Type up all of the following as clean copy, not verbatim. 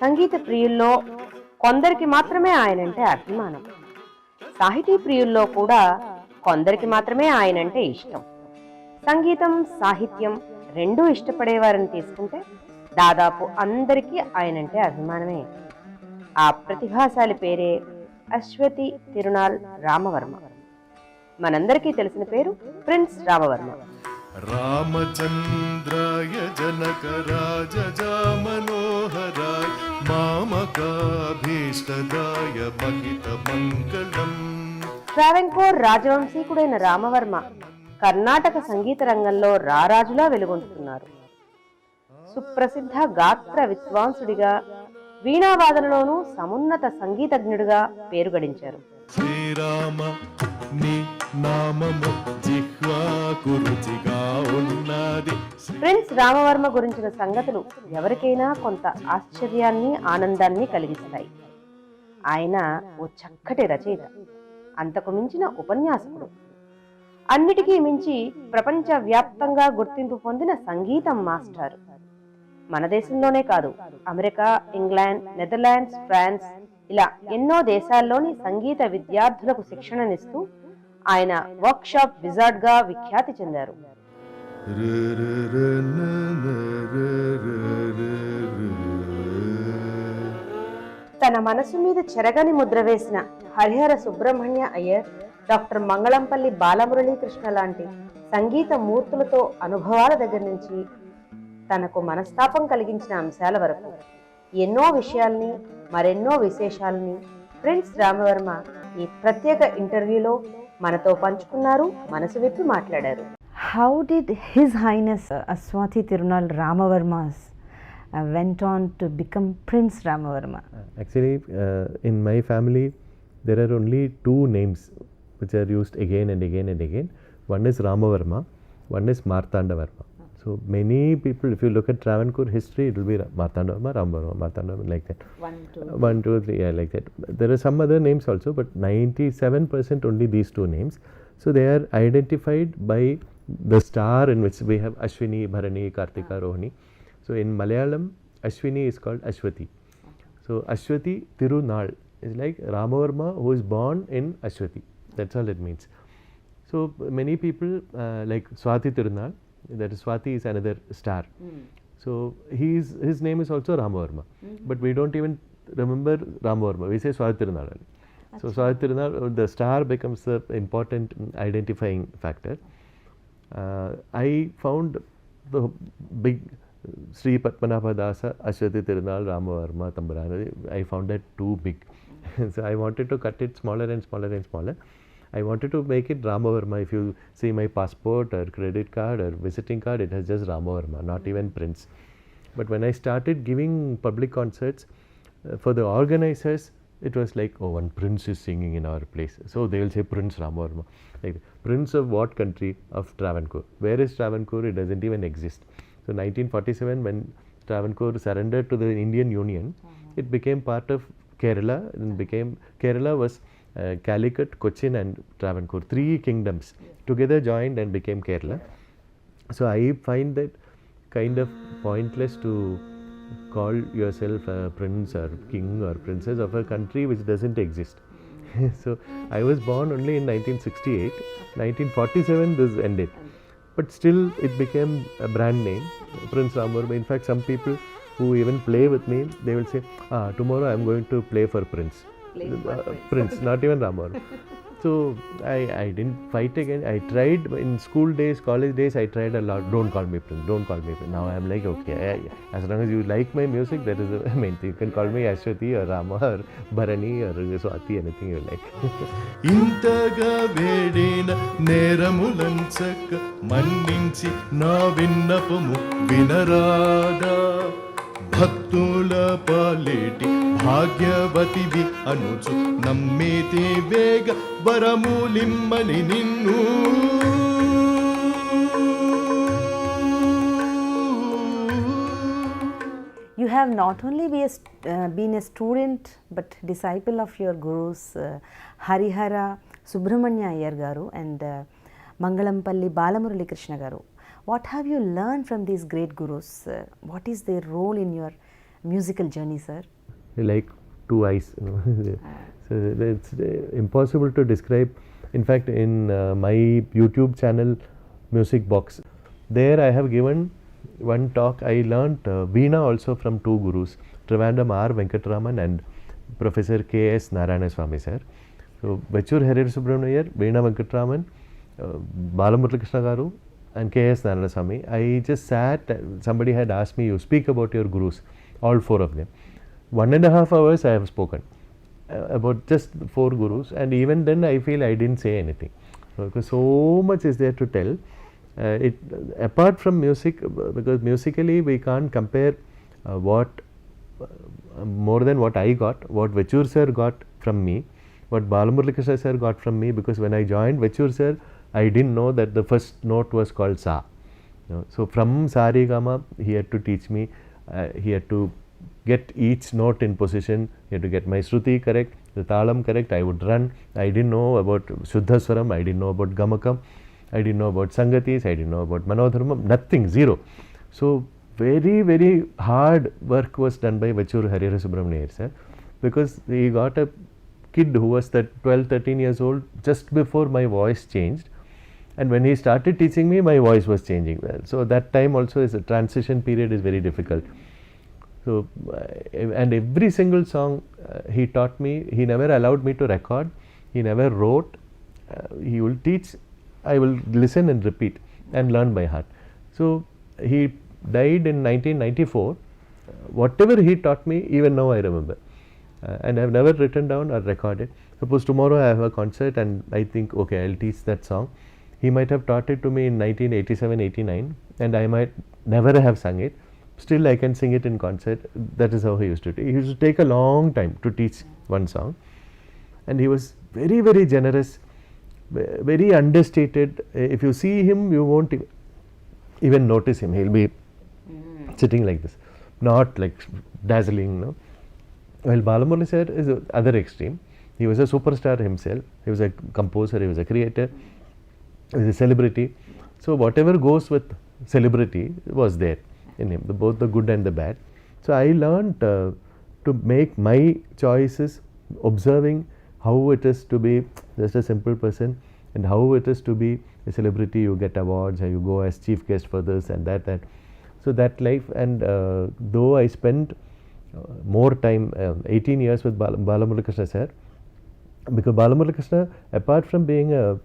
సంగీత ప్రియుల్లో కొందరికి మాత్రమే ఆయనంటే అభిమానం. సాహితీ ప్రియుల్లో కూడా కొందరికి మాత్రమే ఆయనంటే ఇష్టం. సంగీతం సాహిత్యం రెండూ ఇష్టపడేవారిని తీసుకుంటే దాదాపు అందరికీ ఆయనంటే అభిమానమే. ఆ ప్రతిభాశాలి పేరే అశ్వతి తిరునాల్ రామవర్మ. మనందరికీ తెలిసిన పేరు ప్రిన్స్ రామవర్మ. రామచంద్రాయ జనకరాజామనోహరాయ మామకాభీష్టదాయ మహిత మంగళం. ట్రావెన్కోర్ రాజవంశీకుడైన రామవర్మ కర్ణాటక సంగీత రంగంలో రారాజులా వెలుగొందుతున్నారు. సుప్రసిద్ధ గాత్ర విద్వాంసుడిగా, వీణావాదనలోనూ సమున్నత సంగీతజ్ఞుడిగా పేరు గడించారు. శ్రీరామ నీ నామము జిహ్వాకు రుచిగా ఉన్నది. ప్రిన్స్ రామవర్మ గురించిన సంగతులు ఎవరికైనా కొంత ఆశ్చర్యాన్ని ఆనందాన్ని కలిగిస్తాయి. ఆయన ఓ చక్కటి రచయిత, అంతకు మించిన ఉపన్యాసకుడు, అన్నిటికీ మించి ప్రపంచ వ్యాప్తంగా గుర్తింపు పొందిన సంగీతం మాస్టర్. మన దేశంలోనే కాదు, అమెరికా, ఇంగ్లాండ్, నెదర్లాండ్స్, ఫ్రాన్స్ ఇలా ఎన్నో దేశాల్లోని సంగీత విద్యార్థులకు శిక్షణనిస్తూ ఆయన వర్క్ షాప్ విజార్డ్ గా విఖ్యాతి చెందారు. తన మనసు మీద చెరగని ముద్ర వేసిన హరిహర సుబ్రహ్మణ్య అయ్యర్, డాక్టర్ మంగళంపల్లి బాలమురళీకృష్ణ లాంటి సంగీత మూర్తులతో అనుభవాల దగ్గర నుంచి తనకు మనస్తాపం కలిగించిన అంశాల వరకు ఎన్నో విషయాల్ని, మరెన్నో విశేషాలని ప్రిన్స్ రామవర్మ ఈ ప్రత్యేక ఇంటర్వ్యూలో మనతో పంచుకున్నారు, మనసు విప్పి మాట్లాడారు. How did His Highness Aswati Tirunal Ramavarmas went on to become Prince Ramavarma? Actually, in my family, there are only two names which are used again and again and again. One is Ramavarma, one is Martanda Varma. So many people, if you look at Travancore history, it will be Martanda Varma, Ramavarma, Martanda Varma, like that. 1, 2, 1, 2, 3, yeah, like that. There are some other names also, but 97% only these two names. So they are identified by the star in which we have Ashwini, Bharani, Kartika, Rohini. So in Malayalam, Ashwini is called Ashwati. So Ashwati Tirunal is like Ramavarma who is born in Ashwati. That's all it means. So many people like Swati Tirunal, that is Swati is another star. So his name is also Ramavarma. But we don't even remember Ramavarma. We say Swati Tirunal. So Swati Tirunal, the star becomes the important identifying factor. I found the big Sri Padmanabha Dasa Ashwati Tirunal Ramavarma Tambarana. I found that too big. So I wanted to cut it smaller and smaller and smaller. I wanted to make it Ramavarma. If you see my passport or credit card or visiting card, it has just Ramavarma, not even Prince. But when I started giving public concerts, for the organizers, it was like, oh, one prince is singing in our place. So they will say Prince Ramavarma. Like, Prince of what country? Of Travancore. Where is Travancore? It doesn't even exist. So 1947, when Travancore surrendered to the Indian Union, it became part of Kerala. And Kerala was Calicut, Cochin and Travancore. 3 kingdoms together joined and became Kerala. So I find that kind of pointless to call yourself a prince or king or princess of a country which doesn't exist. So I was born only in 1968. 1947 this ended. But still it became a brand name, Prince Ramavarma. In fact, some people who even play with me, they will say, tomorrow I am going to play for Prince. Prince, not even Ramavarma. So I didn't fight again. I tried in school days, college days, I tried a lot. Don't call me Prince, don't call me Prince. Now I am like, okay, as long as you like my music, that is the main thing. You can call me Ashwati or Rama or Bharani or Swati, anything you like. ఇంతగా వేడిన నేరములంచక మన్నించి నా విన్నపము వినరాదా భక్తుల పాలేటి భాగ్యవతివి అనుచు నమ్మేతే వేగ వరములిమ్మని నిన్ను. You have not only been a student but disciple of your gurus Harihara Subramanya Iyer garu and Mangalampalli Balamurali Krishna garu. What have you learned from these great gurus? What is their role in your musical journey, sir? Like two eyes, you know. So it's impossible to describe. In fact, in my YouTube channel Music Box, there I have given one talk. I learnt Veena also from two gurus, Trivandrum R. Venkatraman and Professor K.S. Narayanaswamy sir. So Vechur Harir Subramaniar, Veena Venkatraman, Balamurali Krishna garu and K.S. Narayanaswamy. I just sat, somebody had asked me, you speak about your gurus, all four of them. 1.5 hours I have spoken about just 4 gurus, and even then I feel I didn't say anything, because so much is there to tell. Apart from music, because musically we can't compare more than what I got, what Vechur sir got from me, what Balamurali Krishna sir got from me, because when I joined Vechur sir, I didn't know that the first note was called Sa. So from Sa Re Ga Ma, he had to teach me, he had to get each note in position, he had to get my Shruti correct, the Talam correct. I would run. I didn't know about Shuddha Swaram, I didn't know about Gamakam, I didn't know about Sangatis, I didn't know about Manodharmam, nothing, zero. So very, very hard work was done by Vechur Harihara Subramaniar sir, because he got a kid who was 12, 13 years old just before my voice changed, and when he started teaching me, my voice was changing. Well, so that time also is a transition period, is very difficult. So and every single song he taught me. He never allowed me to record, he never wrote. He will teach, I will listen and repeat and learn by heart. So he died in 1994. Whatever he taught me, even now I remember, and I have never written down or recorded. Suppose tomorrow I have a concert and I think, okay, I will teach that song. He might have taught it to me in 1987-89, and I might never have sung it. Still I can sing it in concert. That is how he used to do. He used to take a long time to teach one song, and he was very, very generous, very understated. If you see him, you won't even notice him. He'll be sitting like this, not like dazzling, no. While Balamurali sir is the other extreme. He was a superstar himself. He was a composer, he was a creator, he was a celebrity. So whatever goes with celebrity was there in him, both the good and the bad. So I learned to make my choices, observing how it is to be just a simple person and how it is to be a celebrity. You get awards, you go as chief guest for this and that. So that life, and though I spent more time, 18 years with Balamurali Krishna sir, because Balamurali Krishna, apart from being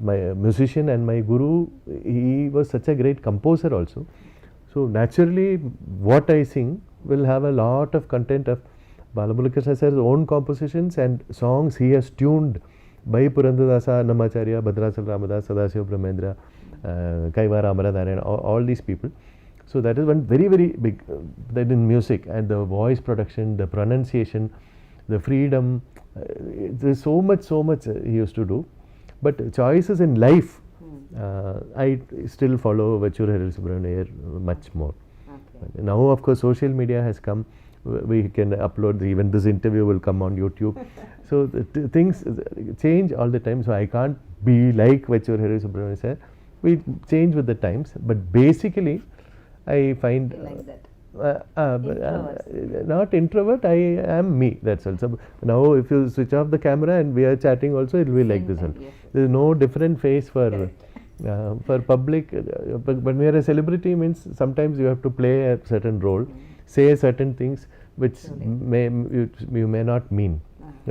my musician and my guru, he was such a great composer also. So naturally, what I sing will have a lot of content of Balamurali Krishna sir's own compositions and songs he has tuned by Purandadasa, Namacharya, Bhadrasal Ramadas, Sadasiva Brahmendra, Kaivara Amaradharayan, all these people. So that is one very, very big, that in music, and the voice production, the pronunciation, the freedom, there's so much he used to do. But choices in life, I still follow Vechur Harihara Subramaniar much more. Okay. Now of course social media has come, we can upload, even this interview will come on YouTube. So things change all the time, so I can't be like Vechur Harihara Subramaniar sir. We change with the times, but basically I find not introvert, I am me, that's all. So now if you switch off the camera and we are chatting also, it will be like this one. Yes. There is no different face for public, but when we are a celebrity, means sometimes you have to play a certain role, say certain things which you may not mean,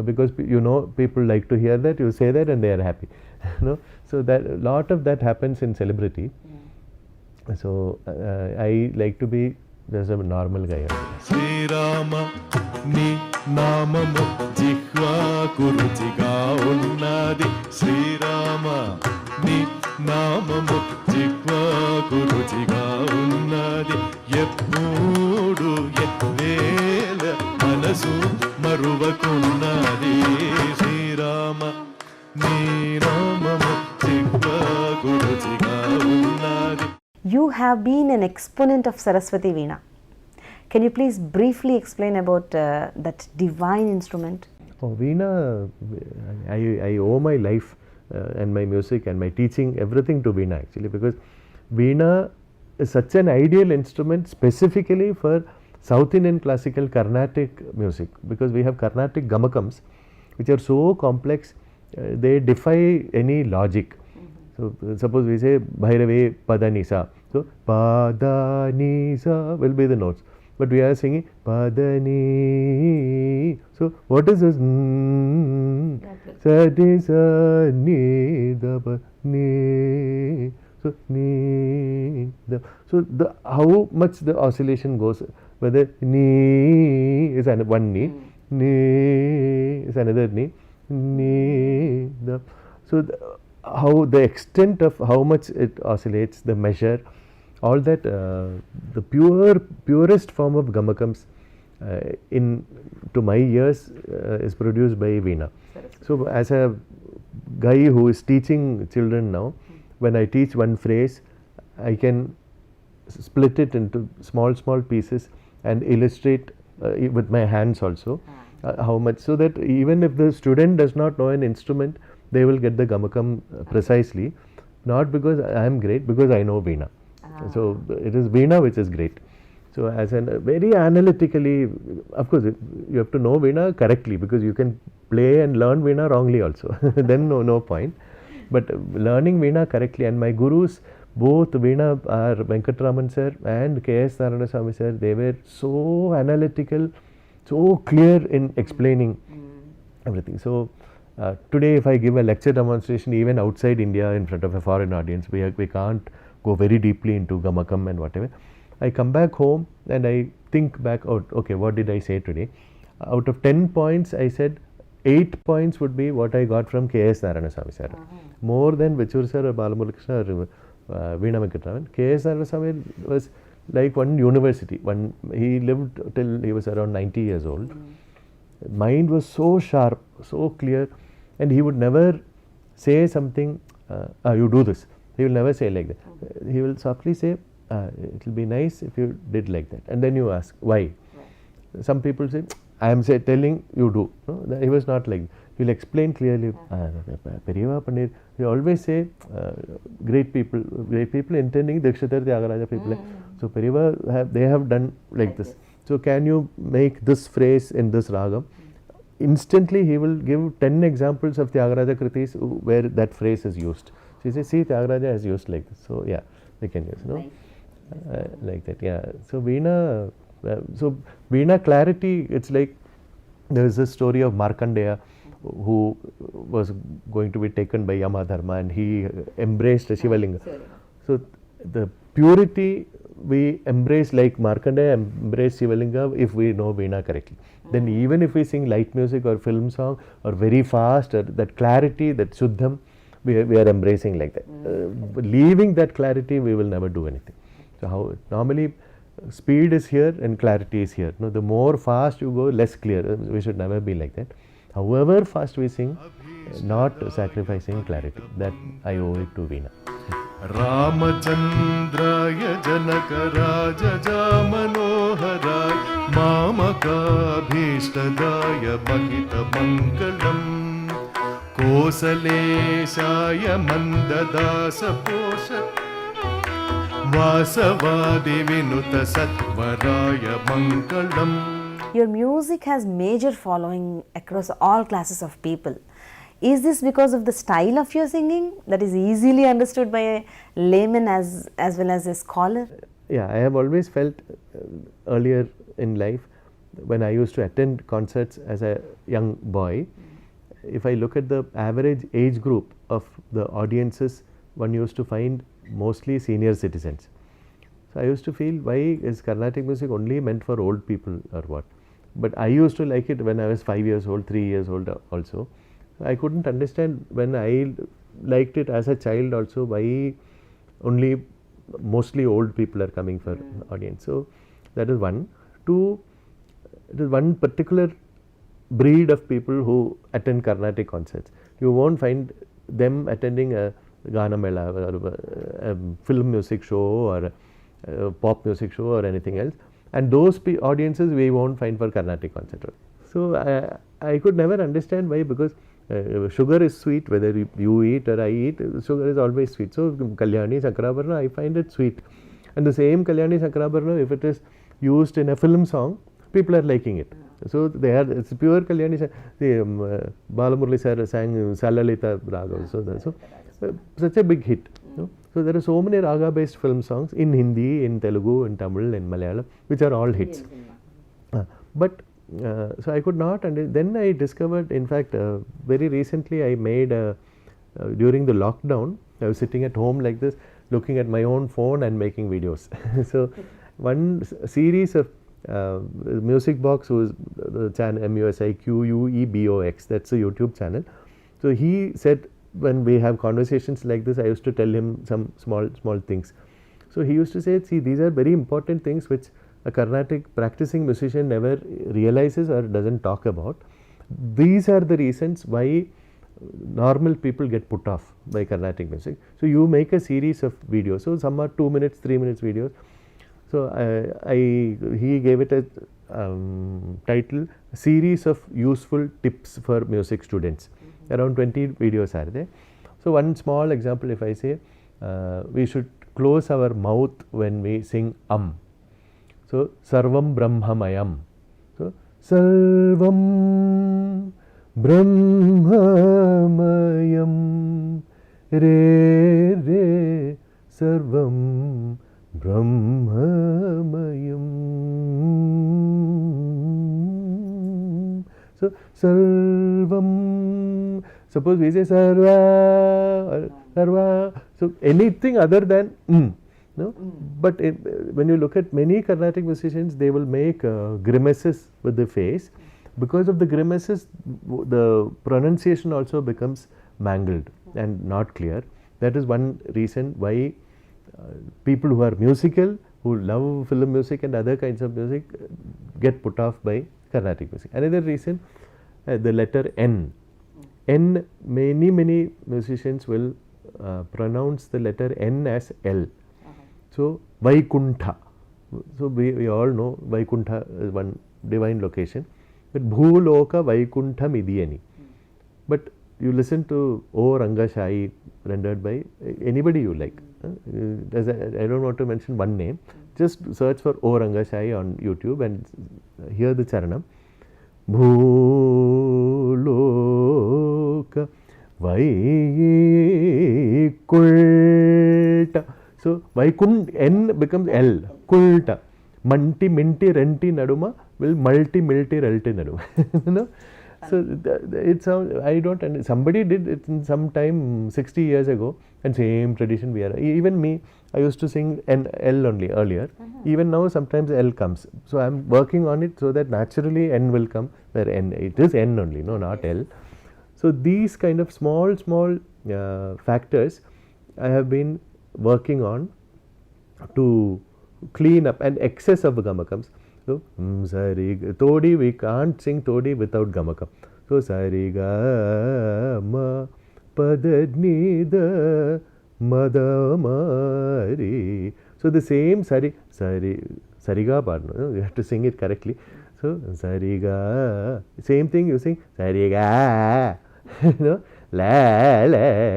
because you know people like to hear that, you say that and they are happy. No? So that a lot of that happens in celebrity. So I like to be just a normal guy. Sri Rama ni namamu jihva kuruchiga unnadi. Sri Rama ni namamu jihva kuruchiga unnadi. Yeppudu yevela manasu maruvakunnadi. Sri Rama ni namamu jihva kuruchiga unnadi. You have been an exponent of Saraswati Veena. Can you please briefly explain about that divine instrument? Oh, Veena, I owe my life and my music and my teaching, everything to Veena actually, because Veena is such an ideal instrument specifically for South Indian classical Carnatic music, because we have Carnatic gamakams which are so complex, they defy any logic. So, suppose we say Bhairave Padanisa. So, Padanisa will be the notes, but we are singing Padani. So, what is this? Sadi sa ni da pa ni. So, ni da. So, how much the oscillation goes, whether ni is one ni is another ni da. So, how the extent of how much it oscillates, the measure, all that, the purest form of gamakams in to my ears is produced by Veena. So, as a guy who is teaching children now, when I teach one phrase, I can split it into small pieces and illustrate with my hands also how much, so that even if the student does not know an instrument, they will get the gamakam precisely, not because I am great, because I know Veena. So, it is Veena which is great. So, as an very analytically, of course, you have to know Veena correctly, because you can play and learn Veena wrongly also, then no point. But learning Veena correctly, and my gurus, both Veena are Venkatraman sir and K.S. Narayanaswamy sir, they were so analytical, so clear in explaining everything. So, today if I give a lecture demonstration even outside India in front of a foreign audience, we can't go very deeply into gamakam and whatever. I come back home and I think back, oh, okay, what did I say today? Out of 10 points, I said 8 points would be what I got from K.S. Narayanaswamy sir. More than Vechur sir or Balamurali or Veena Venkatraman. K.S. Narayanaswamy was like one university. He lived till he was around 90 years old. Mind was so sharp, so clear, and he would never say something, you do this. He will never say like that. He will softly say, it will be nice if you did like that. And then you ask, why? Some people say, I am telling you do. No, he was not like that. He will explain clearly. He always say, great people intending Dikshitar Tyagaraja people. So, Periva they have done like this. So, can you make this phrase in this ragam? Instantly he will give 10 examples of Tyagaraja Kritis where that phrase is used. So, he says, see, Tyagaraja has used like this. So, yeah, we can use, no? Like that, yeah. So, Veena clarity, it's like there is a story of Markandeya who was going to be taken by Yama Dharma, and he embraced Shivalinga. So, the purity we embrace, like Markandeya embrace Shivalinga, if we know Veena correctly. Then even if we sing light music or film song or very fast, or that clarity, that Shuddham, we are embracing like that. Leaving that clarity, we will never do anything. So, how normally speed is here and clarity is here. No, the more fast you go, less clear. We should never be like that. However fast we sing, not sacrificing clarity. That I owe it to Veena. Ramachandraya Janakaraja Manoharay Mamakabhishtadaya Mahita Mangalam Kosaleshaya Mandadasa Posha Vasavadi Vinuta Satvaraya Mangalam. Your music has major following across all classes of people. Is this because of the style of your singing that is easily understood by a layman as well as a scholar? Yeah, I have always felt earlier in life, when I used to attend concerts as a young boy, if I look at the average age group of the audiences, one used to find mostly senior citizens. So, I used to feel, why is Carnatic music only meant for old people or what? But I used to like it when I was 5 years old, 3 years old also. I couldn't understand when I liked it as a child also, why only mostly old people are coming for audience. So, that is one. Two, it is one particular breed of people who attend Carnatic concerts. You won't find them attending a Gana Mela or a film music show or a pop music show or anything else. and those audiences we won't find for Carnatic concert. So I could never understand why, because sugar is sweet, whether you eat or I eat, sugar is always sweet. So Kalyani Sankarabarna, I find it sweet. And the same Kalyani Sankarabarna, if it is used in a film song, people are liking it. So it's pure Kalyani. Balamurali sir sang Salalita Raga. So such a big hit. So there are so many raga based film songs in Hindi, in Telugu, in Tamil, in Malayalam, which are all hits. But so I could not, and then I discovered, in fact, very recently I made during the lockdown, I was sitting at home like this, looking at my own phone and making videos. So one series of Music Box was the channel MUSIQUEBOX, that's a YouTube channel. So he said, when we have conversations like this, I used to tell him some small things. So he used to say, see, these are very important things which a Carnatic practicing musician never realizes or doesn't talk about. These are the reasons why normal people get put off by Carnatic music. So you make a series of videos. So some are 2 minutes, 3 minutes videos. So he gave it a title, Series of Useful Tips for Music Students. Around 20 videos are there. So one small example, if I say, we should close our mouth when we sing So Sarvam Brahmamayam. So Sarvam Brahmamayam Re Re Sarvam Brahmamayam. So Sarvam, suppose we say Sarva or Sarva, so anything other than no? But when you look at many Carnatic musicians, they will make grimaces with the face. Because of the grimaces, the pronunciation also becomes mangled and not clear. That is one reason why people who are musical, who love film music and other kinds of music, get put off by Carnatic music. Another reason, the letter N. N, many musicians will pronounce the letter N as L. So Vaikuntha. So we all know Vaikuntha is one divine location. But Bhuloka Vaikuntha Midiyani. But you listen to O Rangashai rendered by anybody you like. I don't want to mention one name. Just search for O Rangashai on YouTube and hear the charanam. Bhuloka Vaikunta. So Vaikunta, N becomes L. Kulta. Manti, minti, renti, naduma will multi, milti, relti, naduma. You know? So it sounds, I don't understand. Somebody did it in some time 60 years ago, and same tradition we are. Even me, I used to sing L only earlier. Even now sometimes L comes. So I am working on it so that naturally N will come where N, it is N only, no, not L. So these kind of small factors I have been working on to clean up, and excess of gamakams. So Todi, we can't sing Todi without gamakam. So Sariga Ma Padnida Madamari. So the same Sariga part, no? You have to sing it correctly. So Sariga, same thing you sing Sariga, no? La la.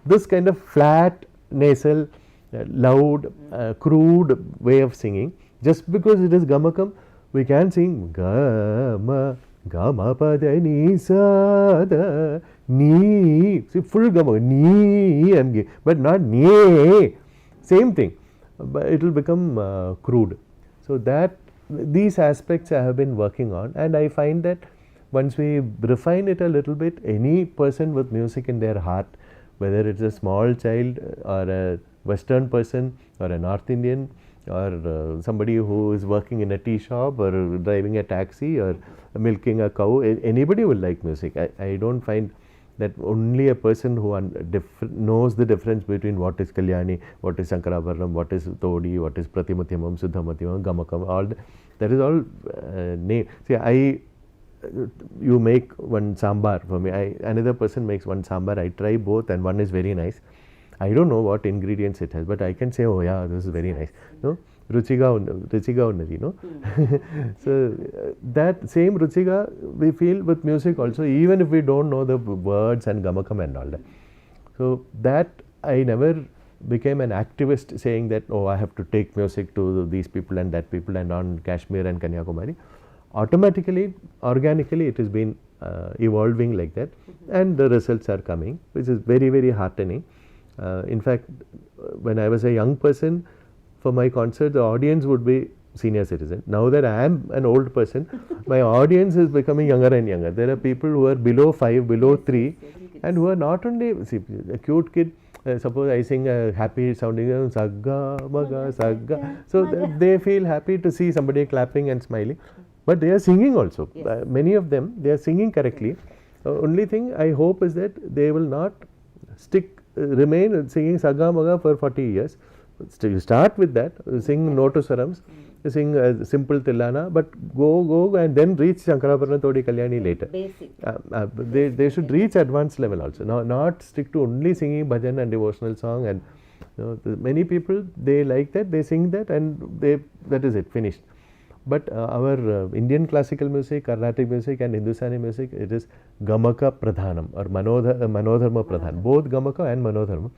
This kind of flat, nasal, loud, crude way of singing. Just because it is gamakam, we can sing gama, gama pada ni sada, ni. See, full gamakam, ni, but not ni. Same thing, but it will become crude. So these aspects I have been working on, and I find that once we refine it a little bit, any person with music in their heart, whether it's a small child or a Western person or a North Indian or somebody who is working in a tea shop or driving a taxi or milking a cow, anybody will like music. I don't find that only a person who knows the difference between what is Kalyani, what is Sankaravarnam, what is Todi, what is Pratimatyamam, Siddhamatyamam, Gamakam, all that is all name. See, you make one sambar for me, another person makes one sambar, I try both and one is very nice. I don't know what ingredients it has, but I can say, oh yeah, this is very nice. No? ruchiga unnadi, you know. So that same ruchiga we feel with music also, even if we don't know the words and gamakam and all that. So that I never became an activist saying that, oh, I have to take music to these people and that people and on Kashmir and Kanyakumari. Automatically, organically, it has been evolving like that, and the results are coming, which is very, very heartening. In fact, when I was a young person, for my concert, the audience would be senior citizen. Now that I am an old person, my audience is becoming younger and younger. There are people who are below 5, below 3, and who are not only, see, a cute kid. Suppose I sing a happy sounding sagga maga sagga, so they feel happy to see somebody clapping and smiling, but they are singing also. Many of them, they are singing correctly. Only thing I hope is that they will not remain singing sagga maga for 40 years. So you start with that, sing no to swarams, sing simple tilana, but go and then reach Shankarabharana Todi Kalyani later. Basic. They should reach advanced level also. Not stick to only singing bhajan and devotional song. And many people, they like that, they sing that, and that is it, finished. But our Indian classical music, Carnatic music and Hindustani music, it is Gamaka Pradhanam or Manodharma Pradhan, both Gamaka and Manodharma.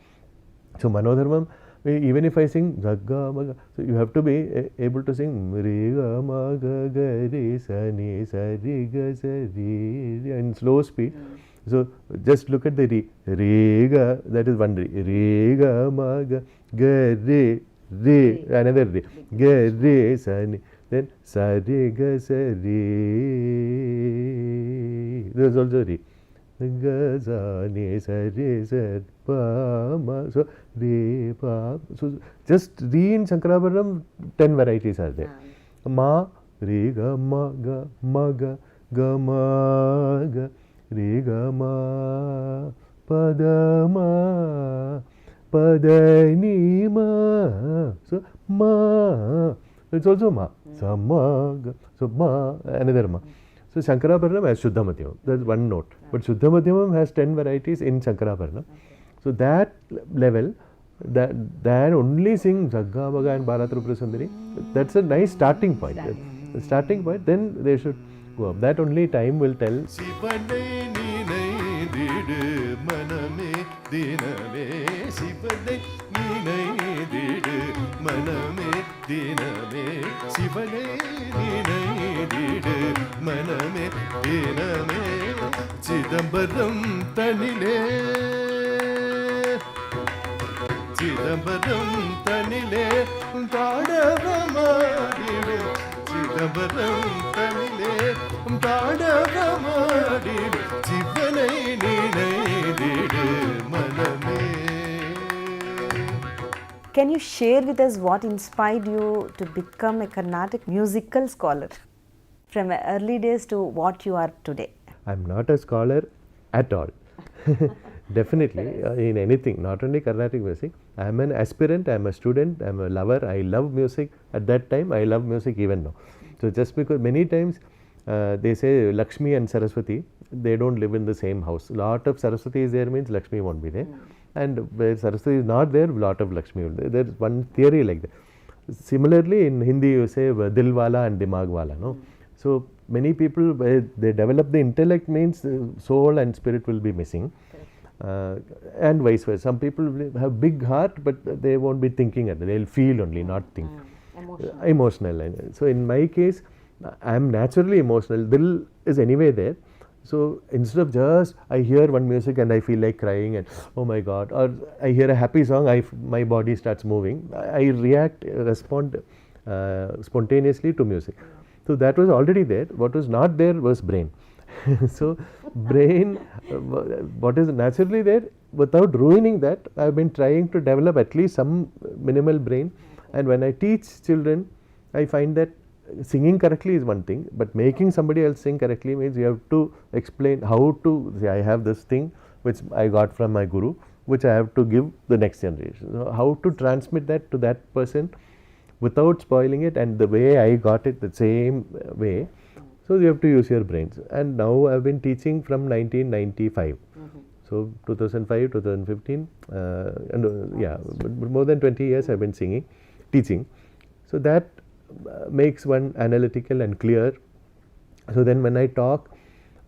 So Manodharmam, even if I sing Zagga Maga, so you have to be able to sing Riga Maga Gari Sani Sari Ga Sari in slow speed. So just look at the Riga, that is one Riga Maga Gari Re, another Re, Gari Sani, then Sari Ga Sari, there is also Re. Gazani sari sar pa ma, so re pa, so just re in Shankarabharanam 10 varieties are there. Ma re ga ma ga ga re ga ma pada ni ma, so ma, it's also ma, sa ma ga, so ma, another ma. So Shankarabharanam has Shuddha Madhyamam, that's one note. But Shuddha Madhyamam has 10 varieties in Shankarabharanam. So that level, that only sing Jagga Maga and Bharatrupra Sundari, that's a nice starting point. The starting point, then they should go up. That only time will tell. Sivanai ninai didu maname diname, Sivanai ninai didu maname diname, Sivanai ninai didu maname diname, Chidambaram tanile, Chidambaram tanile, Tadavamadidu, Chidambaram tanile, Tadavamadidu, Chivanai ninai didu maname. Can you share with us what inspired you to become a Carnatic musical scholar from early days to what you are today? I'm not a scholar at all. Definitely in anything, not only Carnatic music. I'm an aspirant, I'm a student, I'm a lover. I love music. At that time, I love music even now. So just because many times they say Lakshmi and Saraswati, they don't live in the same house. Lot of Saraswati is there means Lakshmi won't be there. And where Saraswati is not there, lot of Lakshmi will be there. There's one theory like that. Similarly, in Hindi you say Dil Wala and Dimag Wala, no? So many people, they develop the intellect means soul and spirit will be missing. And vice versa. Some people have big heart, but they won't be thinking at it. They'll feel only, not think. Emotional. So in my case, I am naturally emotional. Dil is anyway there. So instead of just I hear one music and I feel like crying and oh my God, or I hear a happy song, my body starts moving. I respond spontaneously to music. So that was already there. What was not there was brain. So brain, what is naturally there, without ruining that, I have been trying to develop at least some minimal brain. And when I teach children, I find that singing correctly is one thing, but making somebody else sing correctly means you have to explain how to say, I have this thing which I got from my guru, which I have to give the next generation. So how to transmit that to that person without spoiling it, and the way I got it the same way. So you have to use your brains. And now I have been teaching from 1995. So 2005, 2015, and yeah, more than 20 years I have been teaching. So that makes one analytical and clear. So then when I talk,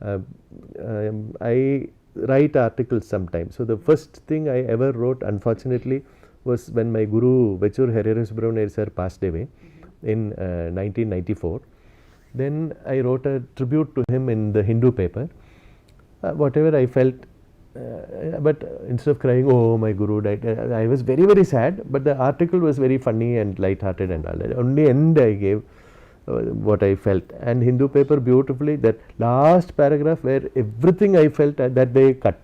I write articles sometimes. So the first thing I ever wrote, unfortunately, was when my guru Vechur Herrera Subramanian sir passed away in 1994. Then I wrote a tribute to him in the Hindu paper. Whatever I felt, but instead of crying, oh my guru died, I was very, very sad. But the article was very funny and light-hearted and all that. Only end I gave what I felt. And Hindu paper beautifully, that last paragraph where everything I felt that they cut.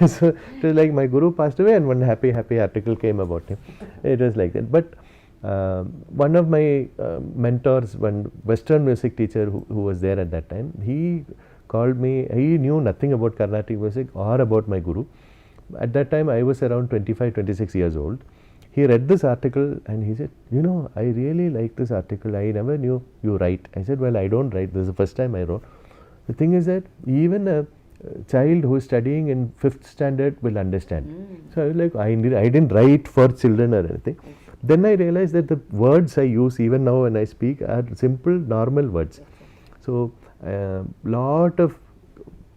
So it was like my guru passed away and one happy article came about him. It was like that. But one of my mentors, one Western music teacher who was there at that time, he called me. He knew nothing about Carnatic music or about my guru. At that time I was around 25, 26 years old. He read this article and he said, you know, I really like this article. I never knew you write. I said, well, I don't write. This is the first time I wrote. The thing is that even a child who is studying in 5th standard will understand. So I was like, I didn't write for children or anything. Then I realized that the words I use even now when I speak are simple, normal words. So lot of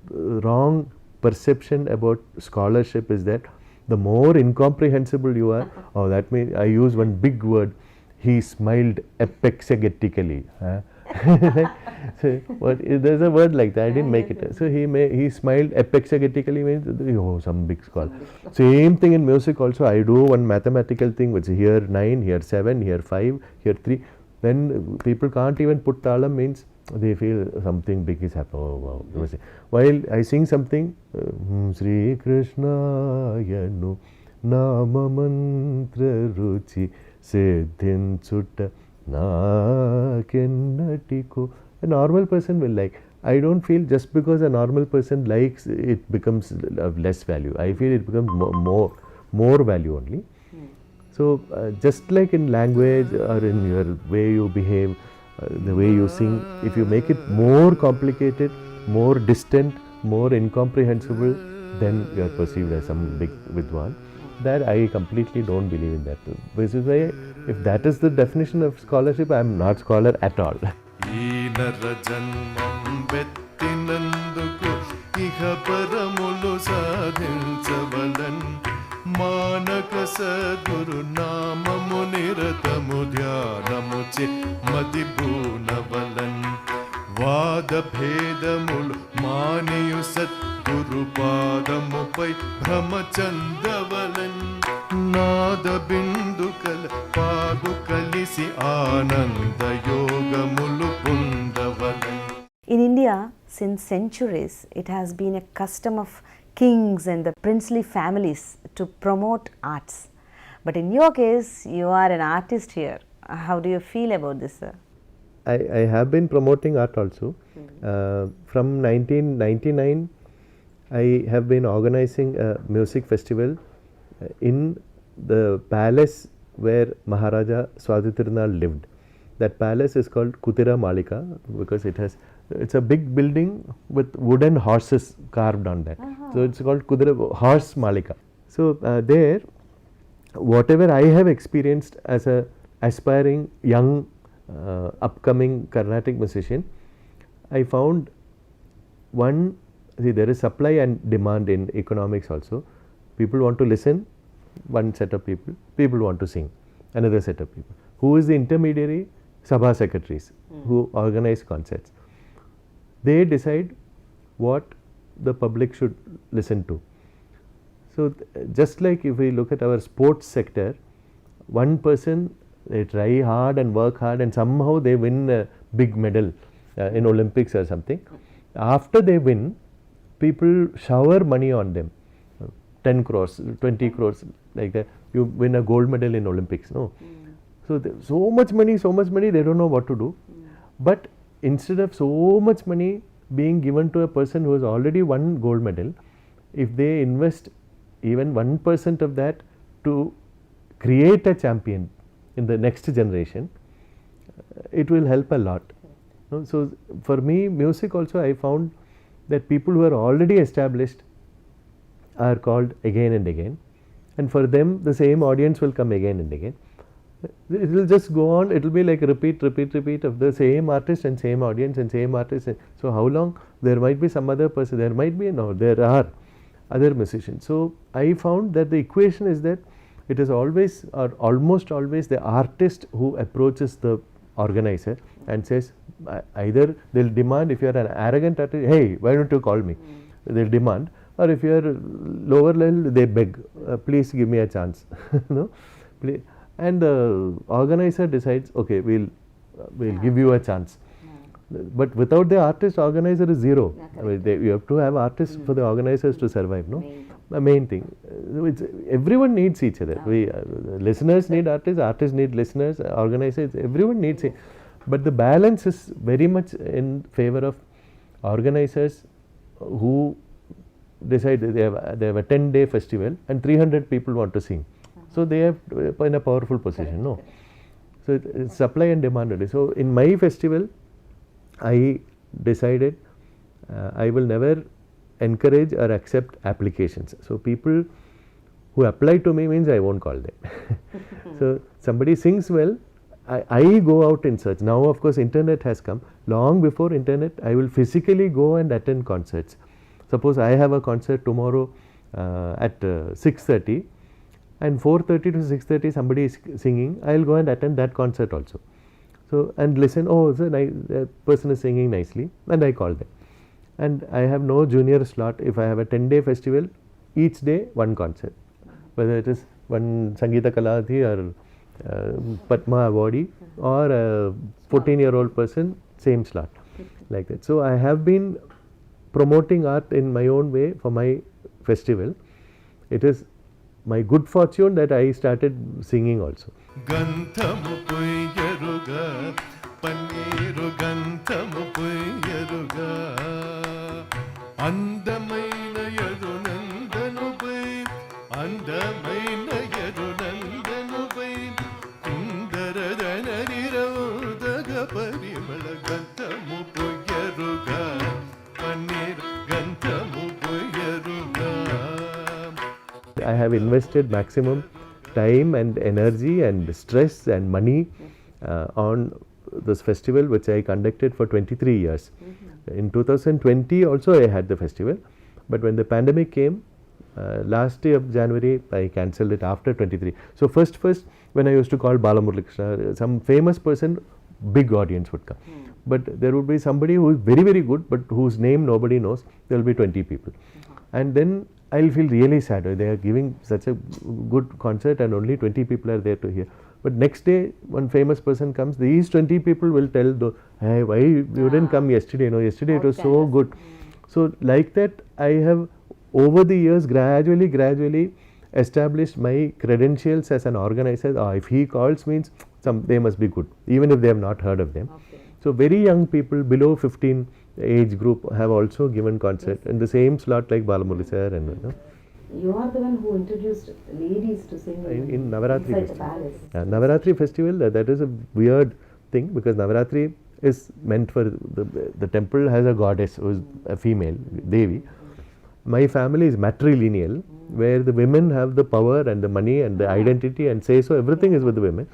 wrong perception about scholarship is that the more incomprehensible you are, oh, that means I use one big word, he smiled apexegetically. So there's a word like that, I didn't make it. So he smiled apexegetically means, oh, some big scholar. Same thing in music also. I do one mathematical thing which here 9, here 7, here 5, here 3. Then people can't even put talam, means they feel something big is happening. Oh wow. While I sing something, Sri Krishna Yanu Nama Mantra Ruchi Siddhin Sutta Na Kennatiko. A normal person will like. I don't feel just because a normal person likes, it becomes of less value. I feel it becomes more value only. So just like in language or in your way you behave, the way you sing, if you make it more complicated, more distant, more incomprehensible, then you are perceived as some big Vidwan. That I completely don't believe in that. Which is why, if that is the definition of scholarship, I am not scholar at all. మానక సద్గురు నామము నిరతము ధ్యానముచే మదిబూనవలన్ వాద భేదములు మానియు సద్గురు పాదముపై భ్రమచందవలన్ నాద బిందుకల పాగు కలిసి ఆనంద యోగములు పొందవలన్. In India, since centuries, it has been a custom of kings and the princely families to promote arts. But in your case, you are an artist here. How do you feel about this, sir? I have been promoting art also. From 1999, I have been organizing a music festival in the palace where Maharaja Swadhitirunal lived. That palace is called Kutira Malika because it's a big building with wooden horses carved on that. So it's called Kudra Horse Malika. So there, whatever I have experienced as a aspiring young upcoming Carnatic musician, I found one, see, there is supply and demand in economics also. People want to listen, one set of people. People want to sing, another set of people. Who is the intermediary? Sabha secretaries who organize concerts. They decide what the public should listen to. So just like if we look at our sports sector, one person, they try hard and work hard and somehow they win a big medal in Olympics or something. After they win, people shower money on them, 10 crores, 20 crores, like that. You win a gold medal in Olympics, no? So so much money, they don't know what to do. But instead of so much money being given to a person who has already won gold medal, if they invest even 1% of that to create a champion in the next generation, it will help a lot. No? So for me, music also, I found that people who are already established are called again and again, and for them the same audience will come again and again. It will just go on. It will be like repeat of the same artist and same audience and same artist. So how long? There might be some other person. There might be there are other musicians. So I found that the equation is that it is always or almost always the artist who approaches the organizer and says either they'll demand, if you are an arrogant artist, hey, why don't you call me? They'll demand. Or if you are lower level, they beg, please give me a chance. No, please. And the organizer decides, okay, we'll give you a chance. But without the artist, organizer is zero. I mean, you have to have artists for the organizers to survive. No, the main thing. Everyone needs each other. Listeners need artists, artists need listeners, organizers. Everyone needs it. But the balance is very much in favor of organizers who decide they have a 10-day festival and 300 people want to sing. So they have in a powerful position. No, so it's supply and demand only. So in my festival, I decided I will never encourage or accept applications. So people who apply to me means I won't call them. So somebody sings well, I go out in search. Now of course internet has come. Long before internet, I will physically go and attend concerts. Suppose I have a concert tomorrow at 6:30 and 4:30 to 6:30 somebody is singing, I will go and attend that concert also. So and listen, oh, the person is singing nicely, and I call them. And I have no junior slot. If I have a 10-day festival, each day one concert, whether it is one Sangeeta Kaladhi or Padma Awardee or a 14-year-old person, same slot, like that. So I have been promoting art in my own way for my festival. It is my good fortune that I started singing also. గంధము పొయ్యరుగా పన్నీరు గంధము పొయ్యరుగా అందమైన యరునందనుపై అందమైన యరునందనుపై కుందరదనరిరౌదగ పరిమళ గంధము పొయ్యరుగా పన్నీరు గంధము పొయ్యరుగా. I have invested maximum time and energy and stress and money on this festival, which I conducted for 23 years. In 2020 also I had the festival, but when the pandemic came, last day of January, I cancelled it after 23. So first when I used to call Balamurali Krishna, some famous person, big audience would come. But there would be somebody who is very, very good, but whose name nobody knows. There will be 20 people. And then I'll feel really sad. They are giving such a good concert and only 20 people are there to hear. But next day, one famous person comes, these 20 people will tell, hey, why you didn't come yesterday? No, yesterday it was so good. So like that, I have over the years gradually established my credentials as an organizer. If he calls means they must be good, even if they have not heard of them. So very young people below 15 age group have also given concert in the same slot like Balamurali sir. And You are the one who introduced ladies to sing in Navaratri inside the festival. palace. Navaratri festival, that is a weird thing because Navaratri is meant for the temple has a goddess who is a female, Devi. My family is matrilineal, where the women have the power and the money and the identity and say so, everything is with the women.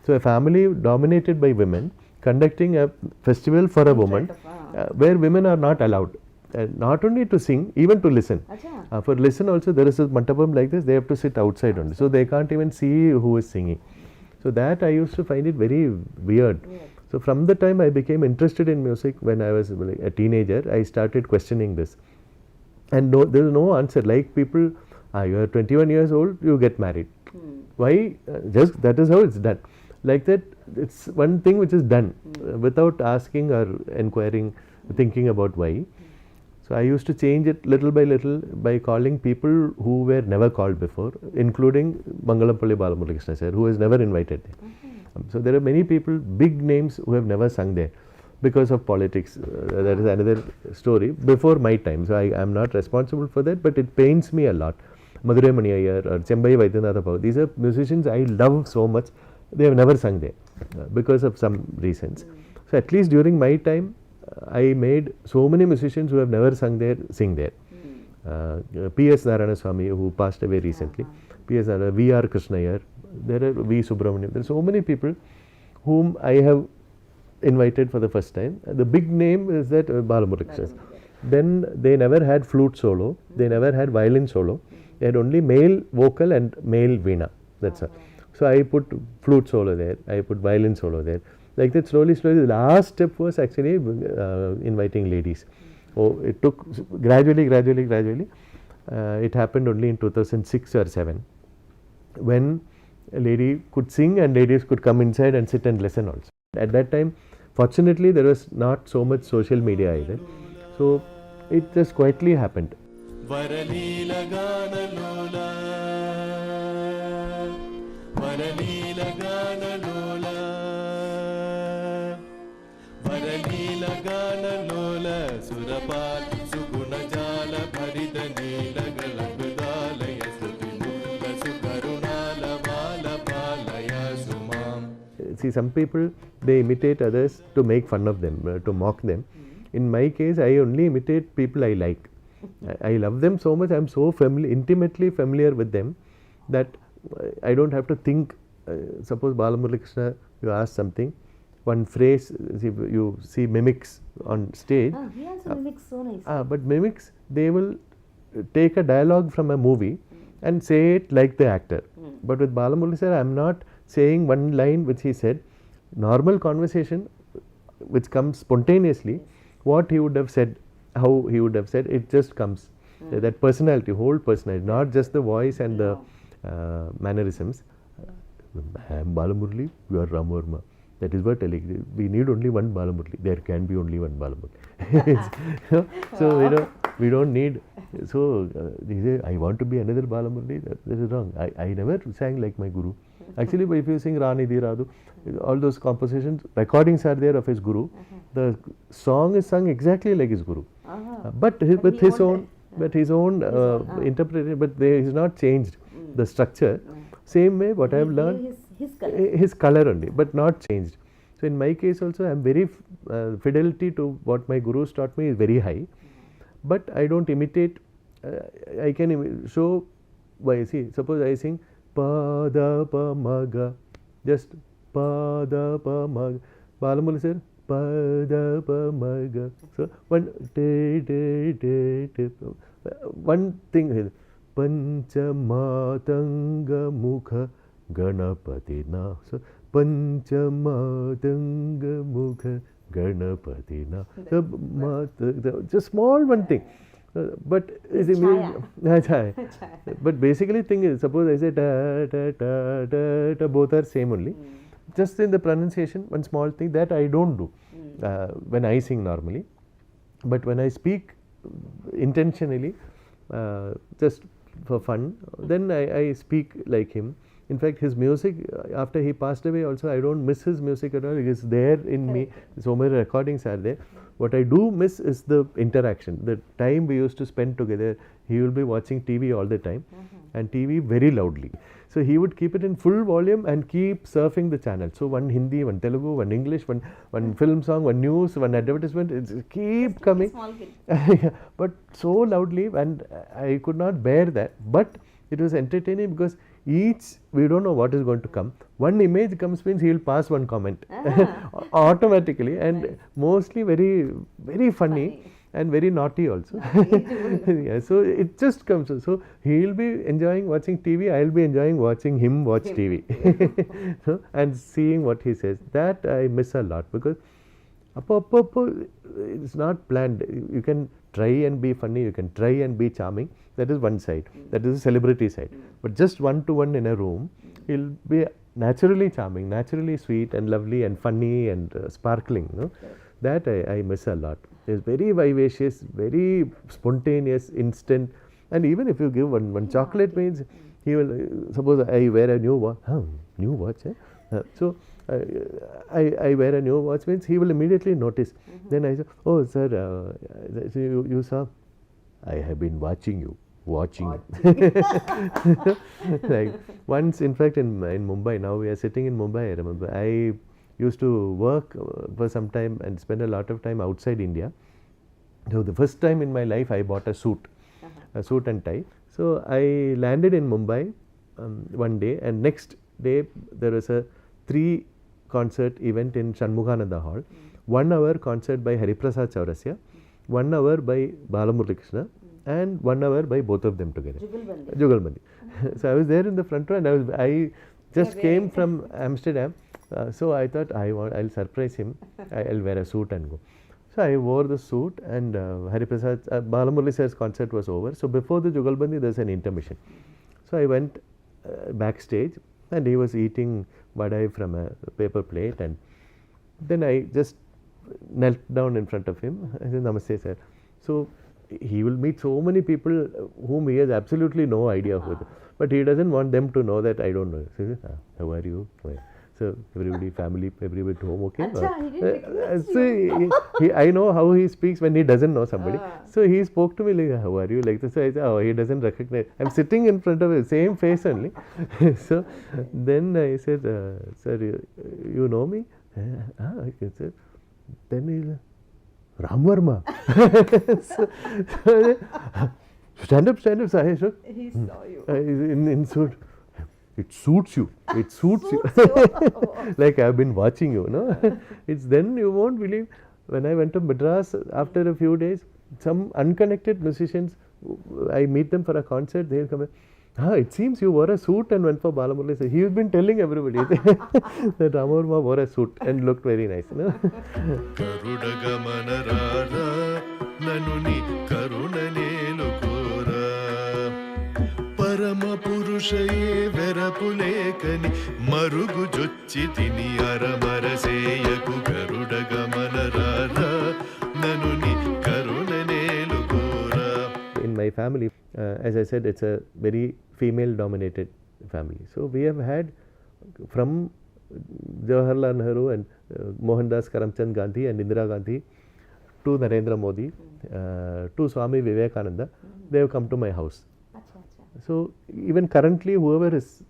So a family dominated by women conducting a festival for a woman where women are not allowed. Not only to sing, even to listen. For listen also, there is a mandapam like this, they have to sit outside only. So they can't even see who is singing. So that I used to find it very weird. So from the time I became interested in music when I was a teenager, I started questioning this. And there is no answer. Like people, you are 21 years old, you get married. Why? Just that is how it's done. Like that, it's one thing which is done without asking or inquiring, thinking about why. So I used to change it little by little by calling people who were never called before, including Mangalampalli Balamurali Krishna sir, who was never invited there. So there are many people, big names, who have never sung there because of politics. That is another story before my time. So I am not responsible for that, but it pains me a lot. Madurai Mani Iyer or Chembai Vaidyanatha Bhav, these are musicians I love so much. They have never sung there because of some reasons. So at least during my time, I made so many musicians who have never sung there sing there. P.S. Narayana Swami, who passed away recently, P.S. V.R. Krishna Iyer, there are V. Subramaniam. There are so many people whom I have invited for the first time. The big name is that Balamurali. Then they never had flute solo, they never had violin solo. They had only male vocal and male veena. That's all. So I put flute solo there, I put violin solo there. Like that, slowly, slowly. The last step was actually inviting ladies. Oh, it took gradually. It happened only in 2006 or 7, when a lady could sing and ladies could come inside and sit and listen also. At that time, fortunately, there was not so much social media either. So it just quietly happened. See, some people, they imitate others to make fun of them, to mock them. In my case, I only imitate people I like. I love them so much, I am so intimately familiar with them that I don't have to think. Suppose Balamurali Krishna, you ask something, one phrase, you see mimics on stage. He also mimics so nice. But mimics, they will take a dialogue from a movie and say it like the actor. But with Balamurali sir, I am not saying one line which he said. Normal conversation which comes spontaneously, what he would have said, how he would have said, it just comes. That personality, whole personality, not just the voice and the mannerisms. I am Balamurali, you are Rama Varma. That is what telling. We need only one Balamurali. There can be only one Balamurali. So we don't need. So they say, I want to be another Balamurali. That is wrong. I never sang like my guru. Actually, if you sing Rani Di Radu, all those compositions, recordings are there of his guru. The song is sung exactly like his guru, but with his own interpretation. But he has not changed the structure. Same way, what I have learned, his color only, but not changed. So in my case also, I am very fidelity to what my gurus taught me is very high, but I don't imitate. I can show why. See, suppose I sing pa da pa ma ga, just pa da pa ma ga. Balamurali sir, pa da pa ma ga. So one one thing is Panchamatanga mukha Ganapatina. So Panchamatanga mukha Ganapatina. So just small one thing. But but basically thing is, suppose I say ta ta ta ta ta, both are same only. Just in the pronunciation, one small thing that I don't do when I sing normally. But when I speak intentionally, just for fun, then I speak like him. In fact, his music, after he passed away also, I don't miss his music at all. It is there in me. So many recordings are there. What I do miss is the interaction, the time we used to spend together. He will be watching TV all the time, and TV very loudly. So he would keep it in full volume and keep surfing the channel. So one Hindi, one Telugu, one English, one film song, one news, one advertisement, it's keep coming. But so loudly, and I could not bear that. But it was entertaining because we don't know what is going to come. One image comes means he will pass one comment automatically, and mostly very, very funny. And very naughty also. Yeah, so it just comes. So he will be enjoying watching TV. I will be enjoying watching him watch TV. So, and seeing what he says. That I miss a lot because it's not planned. You can try and be funny. You can try and be charming. That is one side. That is the celebrity side. But just one-to-one in a room, he'll be naturally charming, naturally sweet and lovely and funny and sparkling. No? That I miss a lot. Is very vivacious, very spontaneous, instant. And even if you give one chocolate means, he will, suppose I wear a new watch, new watch, so I wear a new watch means he will immediately notice. Then I say, oh sir, so you saw, I have been watching you. Like once, in fact, in Mumbai, now we are sitting in Mumbai, I remember, I used to work for some time and spend a lot of time outside India. So the first time in my life I bought a suit and tie. So I landed in Mumbai one day, and next day there was a 3 concert event in Shanmugananda Hall. 1 hour concert by Hariprasad Chaurasya, 1 hour by Balamurali Krishna, and 1 hour by both of them together. Jugalbandi. So I was there in the front row, and I just came from Amsterdam. So I thought I'll surprise him. I'll wear a suit and go. So I wore the suit, and Hariprasad Balamurali sir's concert was over. So before the Jugalbandi, there's an intermission. So I went backstage, and he was eating vadai from a paper plate, and then I just knelt down in front of him. I said, "Namaste, sir." So he will meet so many people whom he has absolutely no idea who, but he doesn't want them to know that I don't know. So he said, "How are you?" So everybody, family, everybody at home, okay? So I know how he speaks when he doesn't know somebody. So he spoke to me like, "How are you?" Like this. So I said, "Oh, he doesn't recognize." I'm sitting in front of him, same face only. So then I said, "Sir, you know me?" I said, then he said, "Rama Varma." So, stand up. So I said, He saw you. In suit. It suits you. It suits you. Like I've been watching you, no? It's then you won't believe. When I went to Madras after a few days, some unconnected musicians, I meet them for a concert. They'll come. It seems you wore a suit and went for Balamurali. So he's been telling everybody that Rama Varma wore a suit and looked very nice, no? Garudagamana nanuni karunanelu kora Parama Purushaye Verapulekani Marugu Jochitini Aramaraseyaku Garudagamana nanuni karunanelu kora. In my family, as I said, it's a very female dominated family. So we have had from Jawaharlal Nehru and Mohandas Karamchand Gandhi and Indira Gandhi to Narendra Modi to Swami Vivekananda, they have come to my house. So even currently, whoever is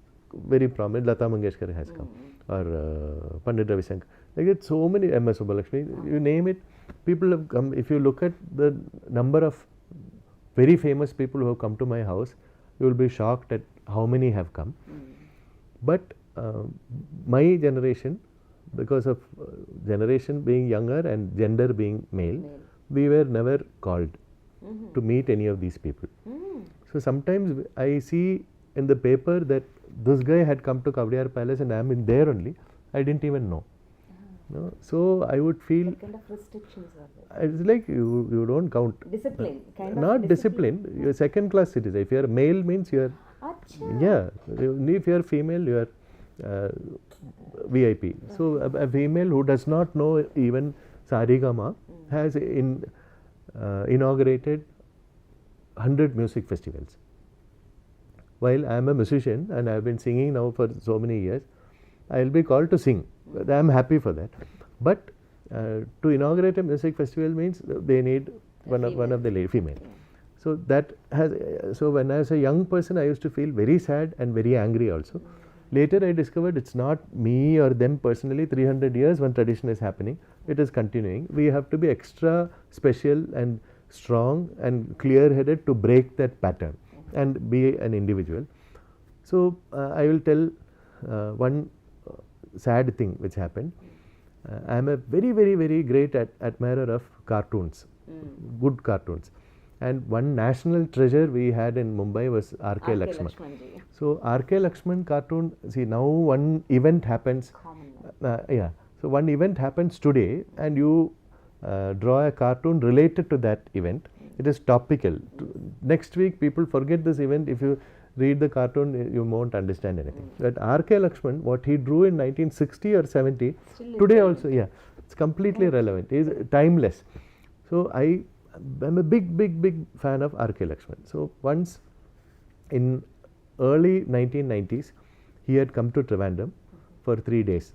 very prominent, Lata Mangeshkar has come, or Pandit Ravi Shankar. Like that, so many, M.S. Subbulakshmi, you name it, people have come. If you look at the number of very famous people who have come to my house, you will be shocked at how many have come. But my generation, because of generation being younger and gender being male, we were never called to meet any of these people. So sometimes I see in the paper that this guy had come to Kavadiyar Palace and I am in there only. I didn't even know. No? So I would feel What kind of restrictions are there? it's like you don't count. Discipline, kind of Not discipline. You're second class citizen. If you're a male means you're yeah. If you're female, you're VIP. So a female who does not know even Sarigama has inaugurated 100 music festivals. While I am a musician and I have been singing now for so many years, I will be called to sing. I am happy for that. But to inaugurate a music festival means they need one of the female. So that has. So when I was a young person, I used to feel very sad and very angry also. Later I discovered it's not me or them personally. 300 years one tradition is happening. It is continuing. We have to be extra special and strong and clear-headed to break that pattern and be an individual. So I will tell one sad thing which happened. I am a very, very, very great admirer of cartoons, good cartoons. And one national treasure we had in Mumbai was R.K. Lakshman. So R.K. Lakshman cartoon, see now one event happens. Yeah. So one event happens today and you draw a cartoon related to that event. It is topical. Next week people forget this event. If you read the cartoon, you won't understand anything. But R.K. Lakshman, what he drew in 1960 or 70, today also, yeah, it's completely relevant. It is timeless. So I'm a big fan of R.K. Lakshman. So once in early 1990s, he had come to Trivandrum for 3 days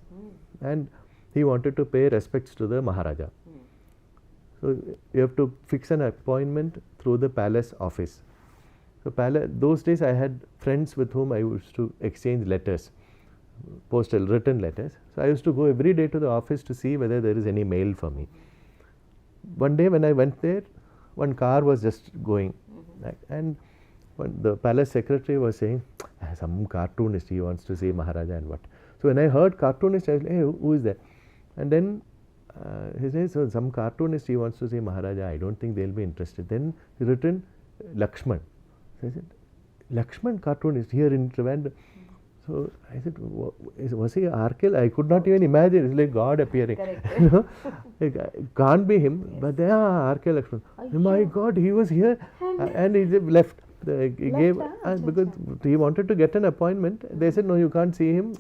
and he wanted to pay respects to the Maharaja. So you have to fix an appointment through the palace office. So those days I had friends with whom I used to exchange letters, postal written letters. So I used to go every day to the office to see whether there is any mail for me. One day when I went there, one car was just going and when the palace secretary was saying, some cartoonist, he wants to see Maharaja and what. So when I heard cartoonist, I was like, hey, who is that? And then he says, so some cartoonist, he wants to see Maharaja. I don't think they'll be interested. Then he written Lakshman. So I said, Lakshman cartoonist here in Trivandrum. So I said, was he Arkel? I could not even imagine. It's like God appearing. You know, like, it can't be him. But they are Arkel Lakshman. Oh my God, he was here, and he just left. He gave because he wanted to get an appointment. They said, no, you can't see him.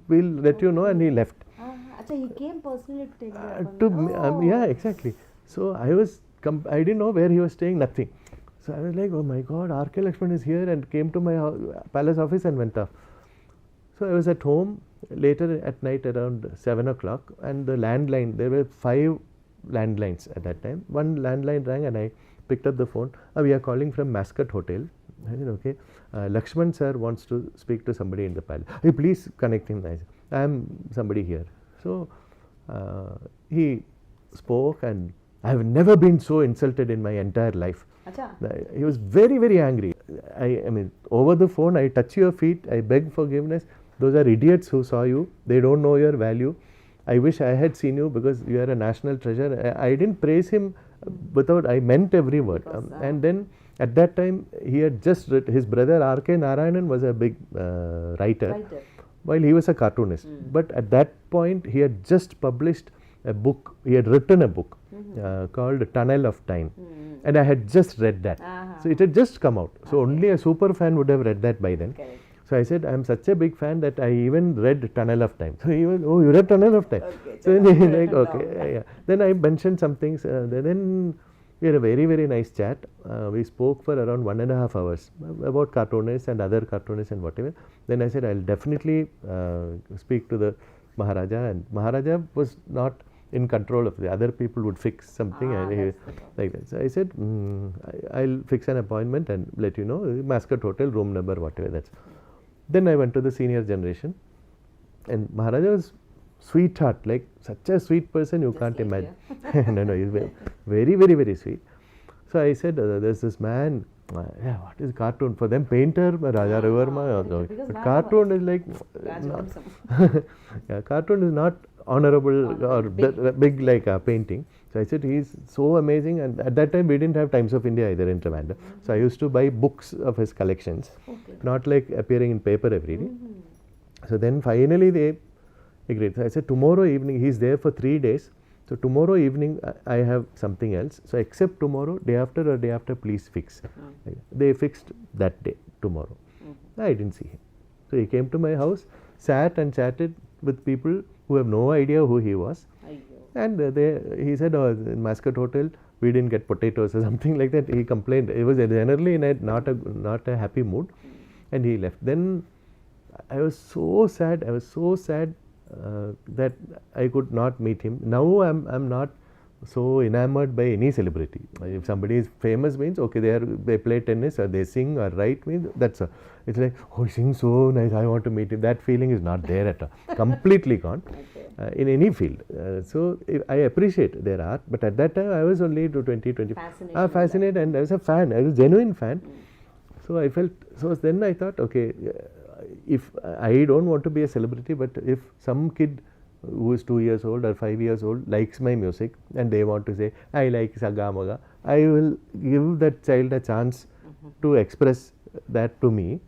We'll let you know, and he left. So he came personally to take the appointment. Yeah, exactly. So I was, I didn't know where he was staying. Nothing. So I was like, oh my God, Arkel Lakshman is here, and came to my palace office and went off. So I was at home later at night around 7 o'clock, and the landline, there were 5 landlines at that time. One landline rang and I picked up the phone. We are calling from Mascot Hotel. I said, okay, Lakshman sir wants to speak to somebody in the palace. Hey, please connect him. I said, I am somebody here. So he spoke, and I have never been so insulted in my entire life. He was very, very angry. I mean, over the phone, I touch your feet, I beg forgiveness. Those are idiots who saw you. They don't know your value. I wish I had seen you because you are a national treasure. I didn't praise him without, I meant every word. And then at that time, he had just written, his brother R.K. Narayanan was a big writer, while he was a cartoonist. But at that point, he had just published a book. He had written a book called Tunnel of Time. And I had just read that. So it had just come out. So only a super fan would have read that by then. So I said, I am such a big fan that I even read Tunnel of Time. So he was, oh, you read Tunnel of Time? So then he like, okay, yeah. Then I mentioned some things. Then we had a very, very nice chat. We spoke for around 1.5 hours about cartoonists and other cartoonists and whatever. Then I said, I'll definitely speak to the Maharaja. And Maharaja was not in control of the other people would fix something like that. So I said, I'll fix an appointment and let you know, Mascot Hotel, room number, whatever that's. Then I went to the senior generation, and Maharaja was sweetheart, like such a sweet person you can't imagine. No, he's very, very, very sweet. So I said, there's this man, what is cartoon? For them, painter, Rama Varma. But cartoon is like, cartoon is not honorable or big like painting. So I said, he's so amazing, and at that time we didn't have Times of India either in Trivandrum. So I used to buy books of his collections, not like appearing in paper every day. So then finally they agreed. So I said, tomorrow evening, he's there for 3 days. So tomorrow evening I have something else. So except tomorrow, day after or day after, please fix. They fixed that day, tomorrow. I didn't see him. So he came to my house, sat and chatted with people who have no idea who he was. And he said, oh, in Mascot Hotel, we didn't get potatoes or something like that. He complained. He was generally in not a happy mood, and he left. Then I was so sad. I was so sad that I could not meet him. Now I'm not so enamored by any celebrity. If somebody is famous means, okay, they play tennis or they sing or write means, that's all. It's like, oh, he sings so nice, I want to meet him. That feeling is not there at all. Completely gone in any field. So I appreciate their art, but at that time I was only 20. Fascinated, and I was a fan. I was a genuine fan. So I felt, so then I thought, okay, if I don't want to be a celebrity, but if some kid who is 2 years old or 5 years old likes my music and they want to say, I like Sagamaga, I will give that child a chance to express that to me,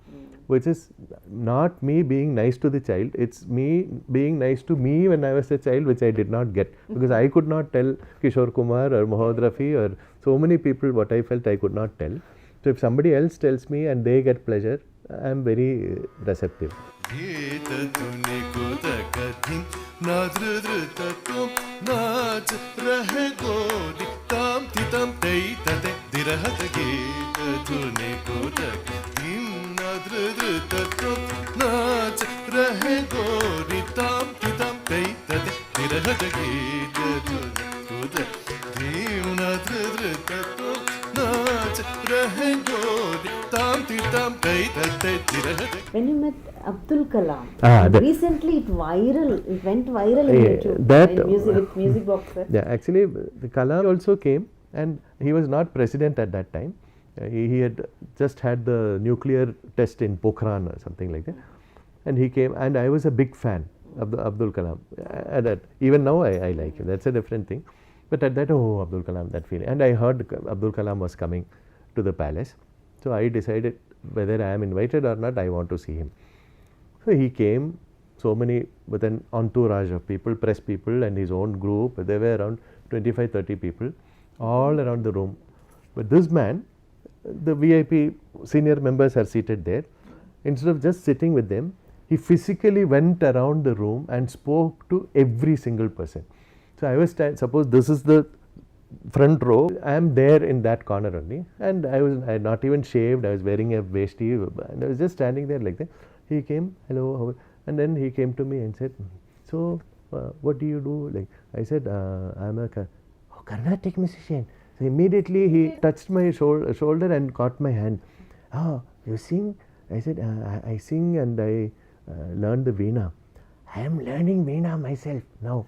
which is not me being nice to the child, it's me being nice to me when I was a child, which I did not get, because I could not tell Kishore Kumar or Mohad Rafi or so many people what I felt I could not tell. So if somebody else tells me and they get pleasure, I am very receptive. When you met Abdul Kalam, recently it went viral in YouTube, with Music Box. Yeah, actually the Kalam also came, and he was not president at that time. He had just had the nuclear test in Pokhran or something like that. And he came, and I was a big fan of the Abdul Kalam. Even now I like him, that's a different thing. But at that, oh, Abdul Kalam, that feeling. And I heard Abdul Kalam was coming to the palace. So I decided whether I am invited or not, I want to see him. So he came, so many, with an entourage of people, press people and his own group. There were around 25, 30 people all around the room. But this man, the VIP senior members are seated there. Instead of just sitting with them, he physically went around the room and spoke to every single person. So I was, suppose this is the front row, I am there in that corner only, and I had not even shaved, I was wearing a vesti, and I was just standing there like that. He came, hello, and then he came to me and said, so what do you do? Like I said, I am a Carnatic musician. So immediately he touched my shoulder and caught my hand. Oh, you sing? I said, I sing and I learned the veena. I am learning veena myself now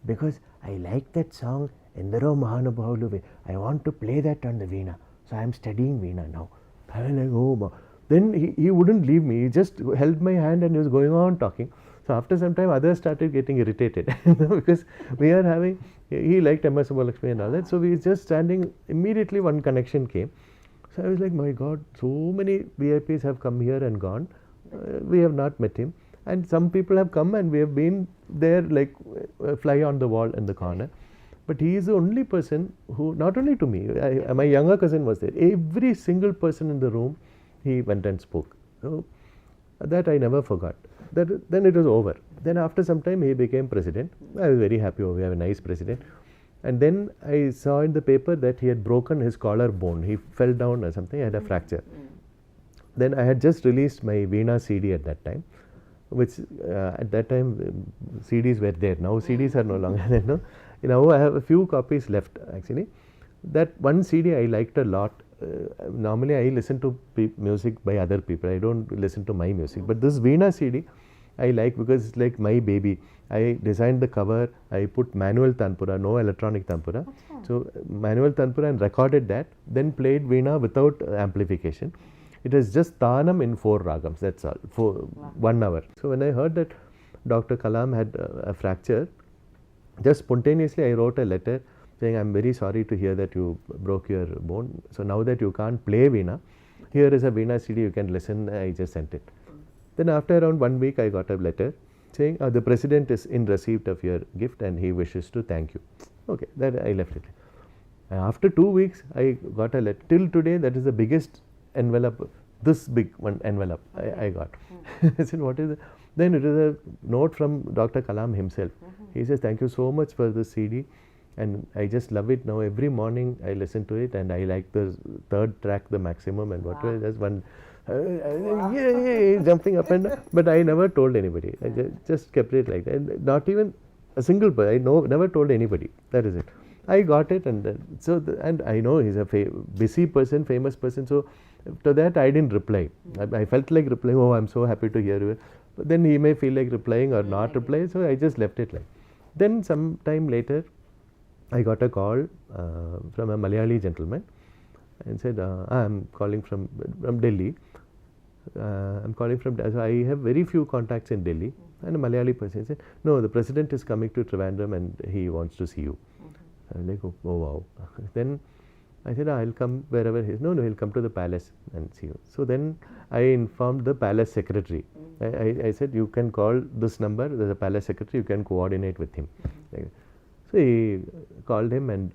because I like that song, Endaro Mahanubhavulu. I want to play that on the veena. So I am studying veena now. I was like, oh. Then he wouldn't leave me. He just held my hand and he was going on talking. So after some time, others started getting irritated because we are having, he liked M.S. Subbulakshmi and all that. So we were just standing, immediately one connection came. So I was like, my God, so many VIPs have come here and gone. We have not met him. And some people have come and we have been there like a fly on the wall in the corner. But he is the only person who, not only to me, my younger cousin was there. Every single person in the room, he went and spoke. So that I never forgot. Then it was over. Then after some time, he became president. I was very happy. Oh, we have a nice president. And then I saw in the paper that he had broken his collarbone. He fell down or something, had a fracture. Then I had just released my Veena CD at that time, which at that time CDs were there. Now CDs are no longer there. No? Now I have a few copies left actually. That one CD I liked a lot. Normally I listen to music by other people. I don't listen to my music. But this Veena CD I like because it's like my baby. I designed the cover. I put manual tanpura, no electronic tanpura. So manual tanpura and recorded that. Then played Veena without amplification. It is just Tanam in 4 ragams. That's all for 1 hour. So when I heard that Dr. Kalam had a fracture, just spontaneously I wrote a letter saying, I'm very sorry to hear that you broke your bone. So now that you can't play Veena, here is a Veena CD, you can listen. I just sent it. Then after around 1 week, I got a letter saying, the president is in receipt of your gift and he wishes to thank you. Okay, that I left it. After 2 weeks, I got a letter. Till today, that is the biggest envelope, this big one envelope I got. I said, what is it? Then it is a note from Dr. Kalam himself. He says, thank you so much for the CD. And I just love it now. Every morning I listen to it and I like the 3rd track, the maximum, and whatever. There's one, jumping up and down. But I never told anybody. I just kept it like that. And not even a single person. I never told anybody. That is it. I got it, and and I know he's a busy person, famous person. So to that I didn't reply. I felt like replying. Oh, I'm so happy to hear you. But then he may feel like replying or not reply. So I just left it like. Then some time later, I got a call from a Malayali gentleman and said, I'm calling from Delhi. I'm calling from, so I have very few contacts in Delhi. And a Malayali person said, no, the president is coming to Trivandrum and he wants to see you. I was like, oh wow. Then I said, I'll come wherever he is. No, he'll come to the palace and see you. So then I informed the palace secretary. I said, you can call this number, there's a palace secretary, you can coordinate with him. So he called him, and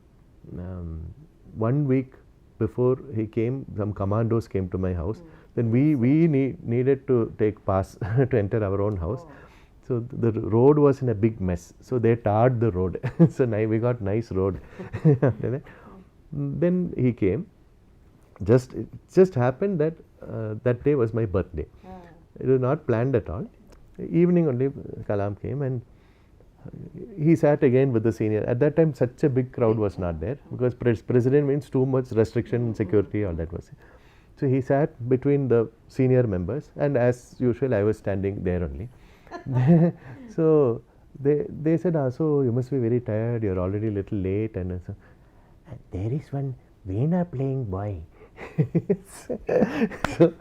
1 week before he came, some commandos came to my house. Then we needed to take pass to enter our own house. So the road was in a big mess. So they tarred the road. So now we got nice road. Then he came. It just happened that that day was my birthday. It was not planned at all. Evening only Kalam came and he sat again with the senior. At that time, such a big crowd was not there because president means too much restriction, security, all that was. So he sat between the senior members, and as usual, I was standing there only. So they said, so you must be very tired. You're already a little late, and so there is one Veena playing boy. So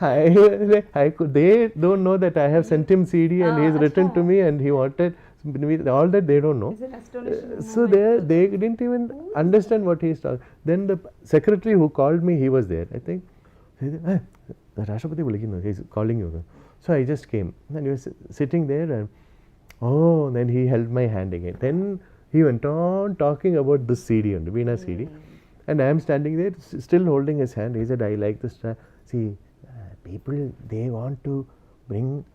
I could, they don't know that I have sent him CD and he's written to me and he wanted all that, they don't know. It's an astonishing So they didn't even understand what he's talking. Then the secretary who called me, he was there. I think he said, Rashtrapati Bulikino, he's calling you. So I just came and he was sitting there and then he held my hand again. Then he went on talking about this CD and Veena CD. And I am standing there still holding his hand. He said, I like this. See, people, they want to bring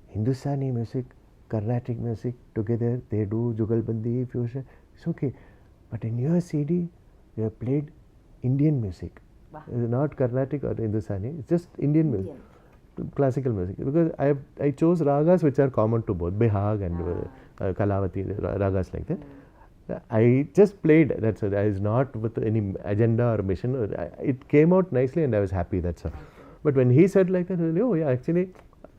Hindustani music, Carnatic music together. They do Jugalbandi, fusion. It's okay. But in your CD, you have played Indian music. It's not Carnatic or Hindustani. It's just Indian music. Classical music, because I chose ragas which are common to both, Bihag and Kalavati, ragas like that. I just played, that's it. I was not with any agenda or mission. It came out nicely and I was happy, that's all. But when he said like that, oh yeah, actually,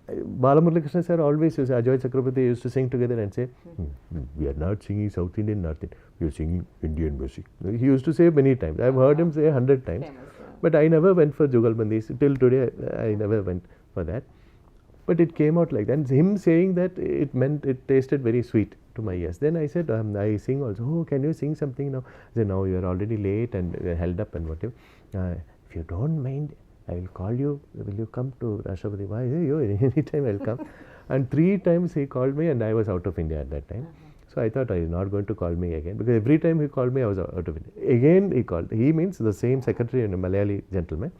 Balamurali Krishna sir always used, Ajoy Chakrabarti used to sing together and say, we are not singing South Indian, North Indian, we are singing Indian music. He used to say many times. I've heard him say 100 times. But I never went for Jugalbandis. Till today, I never went for that. But it came out like that. And him saying that, it meant, it tasted very sweet to my ears. Then I said, I sing also. Oh, can you sing something now? I said, no, you are already late and held up and whatever. If you don't mind, I will call you. Will you come to Rashtrapati? Why? Anytime I will come. And 3 times he called me and I was out of India at that time. So I thought he is not going to call me again, because every time he called me, I was out of India. Again he called. He means the same secretary and a Malayali gentleman.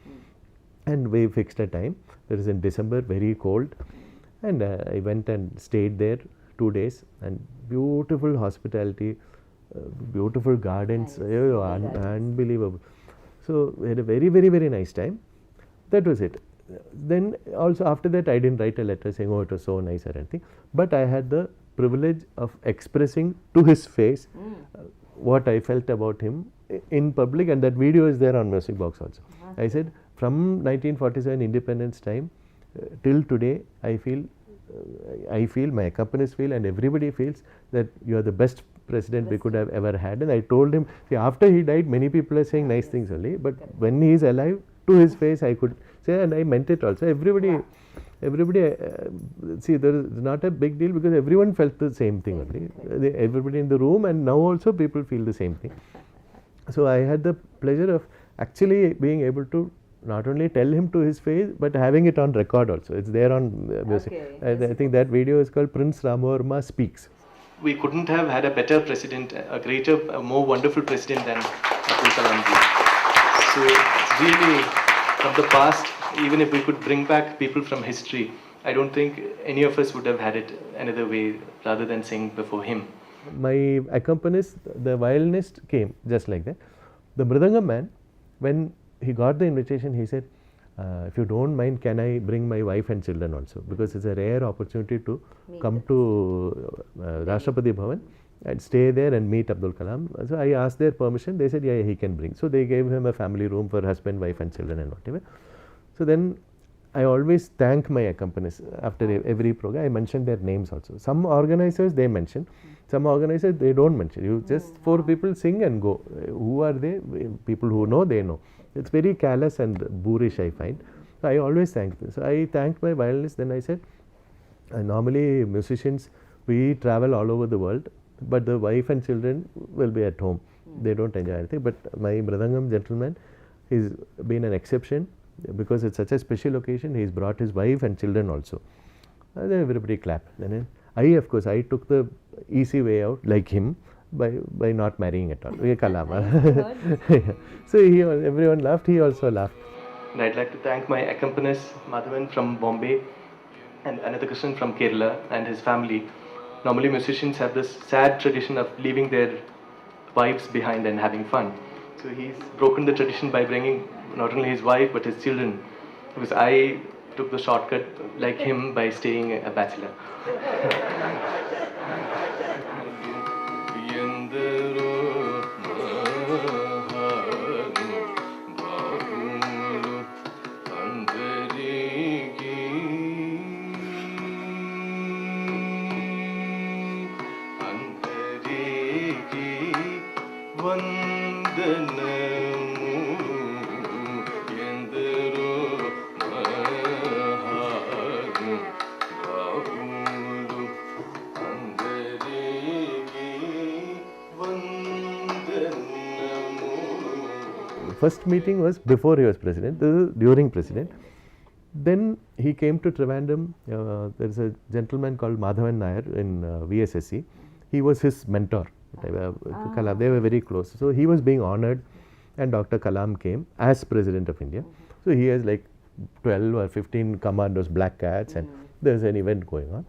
And we fixed a time. That is in December, very cold. And I went and stayed there 2 days. And beautiful hospitality, beautiful gardens, unbelievable. So we had a very, very, very nice time. That was it. Then also after that, I didn't write a letter saying, oh, it was so nice or anything. But I had the privilege of expressing to his face what I felt about him in public, and that video is there on Music Box also. I said, from 1947 independence time till today, I feel, my companies feel, and everybody feels that you are the best president we could have ever had. And I told him, see, after he died, many people are saying nice things only, but when he is alive, to his face, I could say, and I meant it also. Everybody, see, there is not a big deal, because everyone felt the same thing only. Everybody in the room, and now also people feel the same thing. So I had the pleasure of actually being able to not only tell him to his face, but having it on record also. It's there on music. I think that video is called Prince Rama Varma Speaks. We couldn't have had a better president, a greater, a more wonderful president than Abdul Kalam ji. So it's really, from the past, even if we could bring back people from history, I don't think any of us would have had it another way rather than sing before him. My accompanist, the violinist, came just like that. The Mridangam man, when he got the invitation, he said, if you don't mind, can I bring my wife and children also? Because it's a rare opportunity to come to Rashtrapati Bhavan and stay there and meet Abdul Kalam. So I asked their permission. They said, yeah, he can bring. So they gave him a family room for husband, wife and children and whatever. So then I always thank my accompanists after every program. I mention their names also. Some organizers, they mention. Some organizers, they don't mention. You just 4 people sing and go. Who are they? People who know, they know. It's very callous and boorish, I find. So I always thank them. So I thanked my violinist. Then I said, normally musicians, we travel all over the world, but the wife and children will be at home. They don't enjoy anything. But my Mridangam gentleman, he's been an exception, because it's such a special occasion. He's brought his wife and children also. Then everybody clapped. Then of course, I took the easy way out, like him, by not marrying at all. So everyone laughed, he also laughed. And I'd like to thank my accompanist, Madhavan from Bombay, and Anathakrishnan from Kerala, and his family. Normally musicians have this sad tradition of leaving their wives behind and having fun. So he's broken the tradition by bringing not only his wife but his children, because I took the shortcut like him by staying a bachelor. first meeting was before he was president, this is during president. Then he came to Trivandrum. There is a gentleman called Madhavan Nair in VSSC. He was his mentor. Kalam, they were very close. So he was being honored, and Dr. Kalam came as President of India. So he has like 12 or 15 commandos, black cats, and there's an event going on.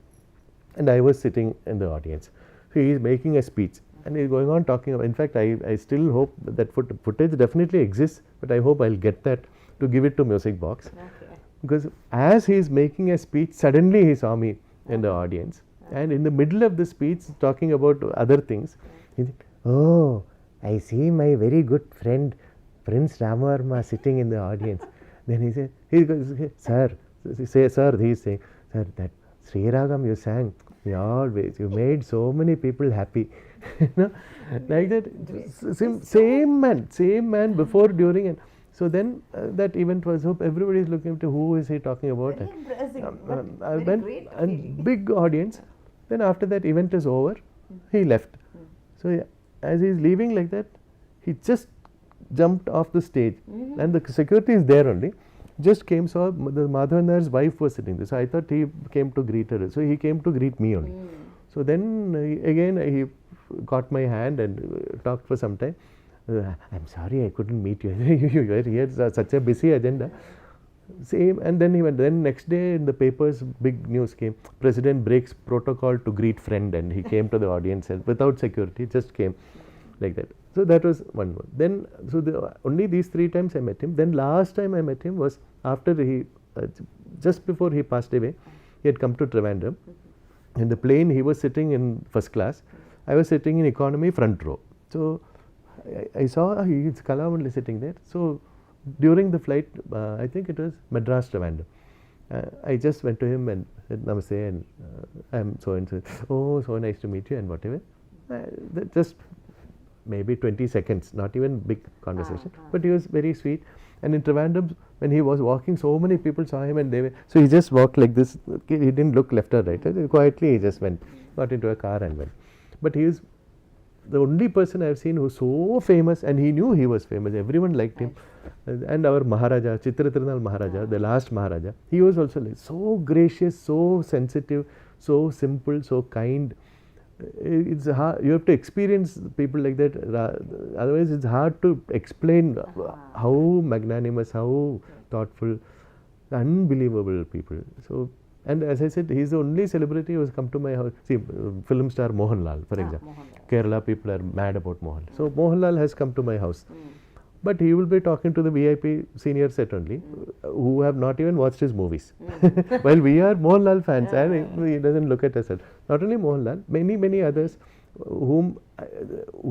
And I was sitting in the audience. So he is making a speech, and he's going on talking about, in fact, I still hope that footage definitely exists, but I hope I'll get that to give it to Music Box. Okay. Because as he is making a speech, suddenly he saw me in the audience. And in the middle of the speech, talking about other things, he said, "Oh, I see my very good friend, Prince Rama Varma, sitting in the audience." Then he said, he goes, "Sir," he's saying, "Sir, that Sri Ragam you sang, you made so many people happy." You know, like that, same man before, during, and so then that event was up. Everybody is looking to who is he talking about. Very impressive. I Very went, great and feeling. big audience. Then after that event is over, he left. So as he is leaving like that, he just jumped off the stage, and the security is there only. Just came, saw the Madhavan Nair's wife was sitting there. So I thought he came to greet her. So he came to greet me only. So then again he caught my hand and talked for some time. "I'm sorry I couldn't meet you. You were here, such a busy agenda." Same, and then he went. Then next day in the papers, big news came. President breaks protocol to greet friend, and he came to the audience and without security, just came like that. So that was one. Then only these 3 times I met him. Then last time I met him was after he, just before he passed away. He had come to Trivandrum. In the plane, he was sitting in first class. I was sitting in economy front row. So I saw it's Kalam only sitting there. So during the flight, I think it was Madras Trivandrum. I just went to him and said namaste, and I'm so and so. "Oh, so nice to meet you," and whatever. Just maybe 20 seconds, not even big conversation, but he was very sweet. And in Trivandrum, when he was walking, so many people saw him, and they were, so he just walked like this. He didn't look left or right. Quietly, he just went, got into a car and went. But he is the only person I've seen who's so famous, and he knew he was famous. Everyone liked him. And our Maharaja, Chitratirunal Maharaja, the last Maharaja, he was also like so gracious, so sensitive, so simple, so kind. It's hard, you have to experience people like that. Otherwise, it's hard to explain how magnanimous, how thoughtful, unbelievable people. So, and as I said, he's the only celebrity who has come to my house. See, film star Mohanlal, for example. Kerala people are mad about Mohanlal. So Mohanlal has come to my house. But he will be talking to the VIP senior set only, who have not even watched his movies. While we are Mohanlal fans, and he doesn't look at us. Not only Mohanlal, many others who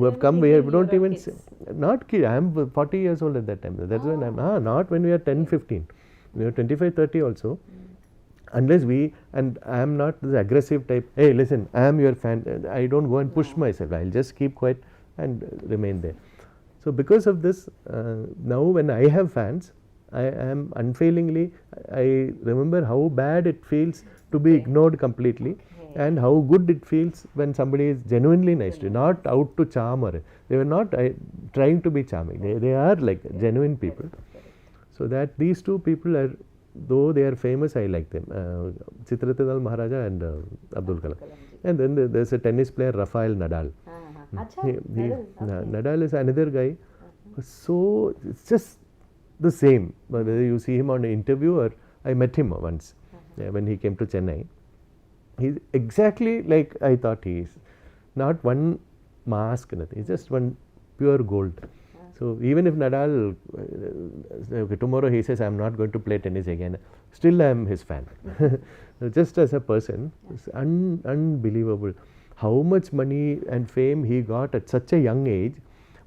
have come. We don't even say, not kid. I am 40 years old at that time. That's when I'm not when we are 10, 15. We are 25, 30 also. Unless we, and I am not this aggressive type. Hey, listen, I am your fan. I don't go and push myself. I'll just keep quiet and remain there. So because of this, now when I have fans, I am unfailingly, I remember how bad it feels to be ignored completely, and how good it feels when somebody is genuinely nice to you, not out to charm, or they were not trying to be charming. They are like genuine people. So that these two people are, though they are famous, I like them. Chitratirunal Maharaja and Abdul Kalam. And then there's a tennis player, Rafael Nadal. Nadal is another guy. So it's just the same. Whether you see him on an interview, or I met him once when he came to Chennai. He's exactly like I thought he is. Not one mask, nothing. He's just one pure gold. So even if Nadal, tomorrow he says, "I'm not going to play tennis again," still I am his fan. Just as a person, it's unbelievable how much money and fame he got at such a young age.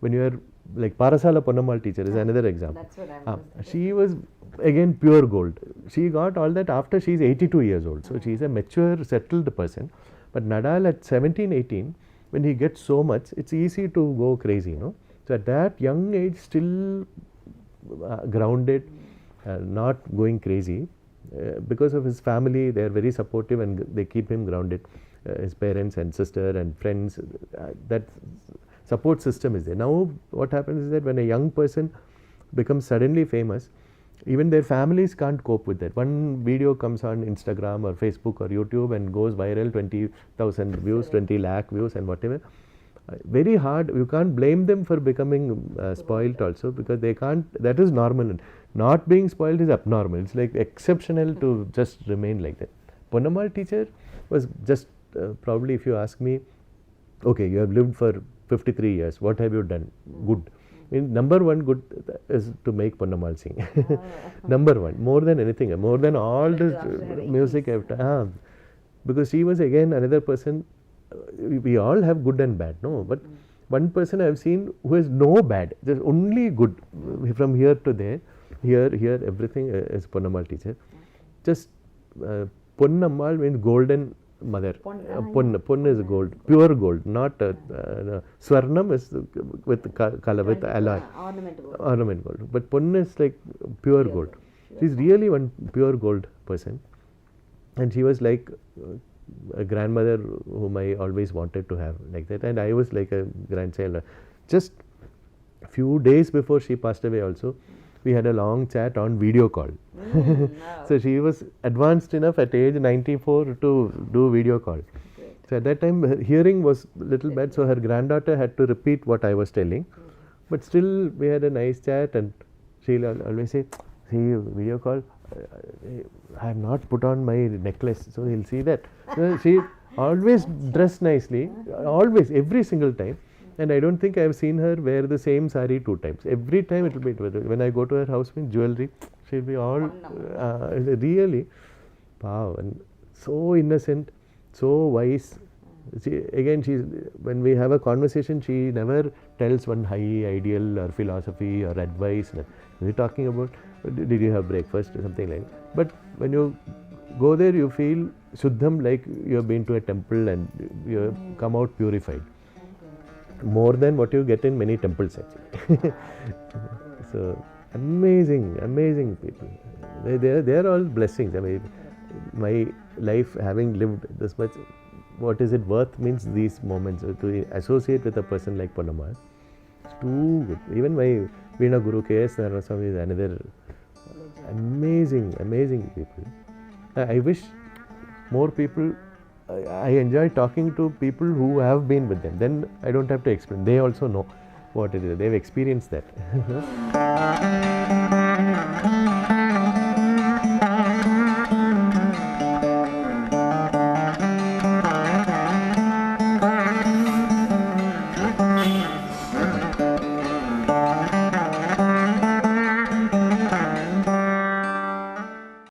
When you are like Parasala Ponnamal teacher is another example. That's what I was. She was again pure gold. She got all that after she is 82 years old. So she is a mature, settled person. But Nadal at 17, 18, when he gets so much, it's easy to go crazy, you know. So at that young age, still grounded, not going crazy. Because of his family, they are very supportive and they keep him grounded. His parents and sister and friends, that support system is there. Now what happens is that when a young person becomes suddenly famous, even their families can't cope with that. One video comes on Instagram or Facebook or YouTube and goes viral, 20,000 views, 20 lakh views and whatever. Very hard, you can't blame them for becoming spoilt also, because they can't, that is normal. Not being spoiled is abnormal. It's like exceptional to just remain like that. Ponnamal teacher was just probably, if you ask me, okay, you have lived for 53 years, what have you done? Good. Number one good is to make Ponnamal sing. Number one, more than anything, more than all the music I've done. Because she was again another person, we all have good and bad, no? But one person I've seen who has no bad, just only good, from here to there, here, everything is Ponnamal teacher. Just Ponnammal means golden mother. Pon is gold, pure gold, not Swarnam is with color, with alloy, ornament gold. But Pon is like pure gold. She's really one pure gold person, and she was like a grandmother whom I always wanted to have like that, and I was like a grandchild. Just a few days before she passed away also, we had a long chat on video call. So she was advanced enough at age 94 to do video call. So at that time her hearing was little bad, so her granddaughter had to repeat what I was telling. But still we had a nice chat, and she'll always say, see, video call, I have not put on my necklace, so he'll see that. So she always dressed nicely, always, every single time. And I don't think I have seen her wear the same sari 2 times. Every time it will be, when I go to her house with jewelry, she'll be all really, wow, and so innocent, so wise. When we have a conversation, she never tells one high ideal or philosophy or advice. We're talking about, did you have breakfast or something like that. But when you go there, you feel Shuddham, like you have been to a temple and you have come out purified. More than what you get in many temples actually. So amazing people. They are all blessings. I mean, my life having lived this much, what is it worth means these moments. To associate with a person like Ponnamal, it's too good. Even my Veena Guru K.S. Naraswamy is another amazing people. I wish more people, I enjoy talking to people who have been with them. Then I don't have to explain. They also know what it is. They've experienced that.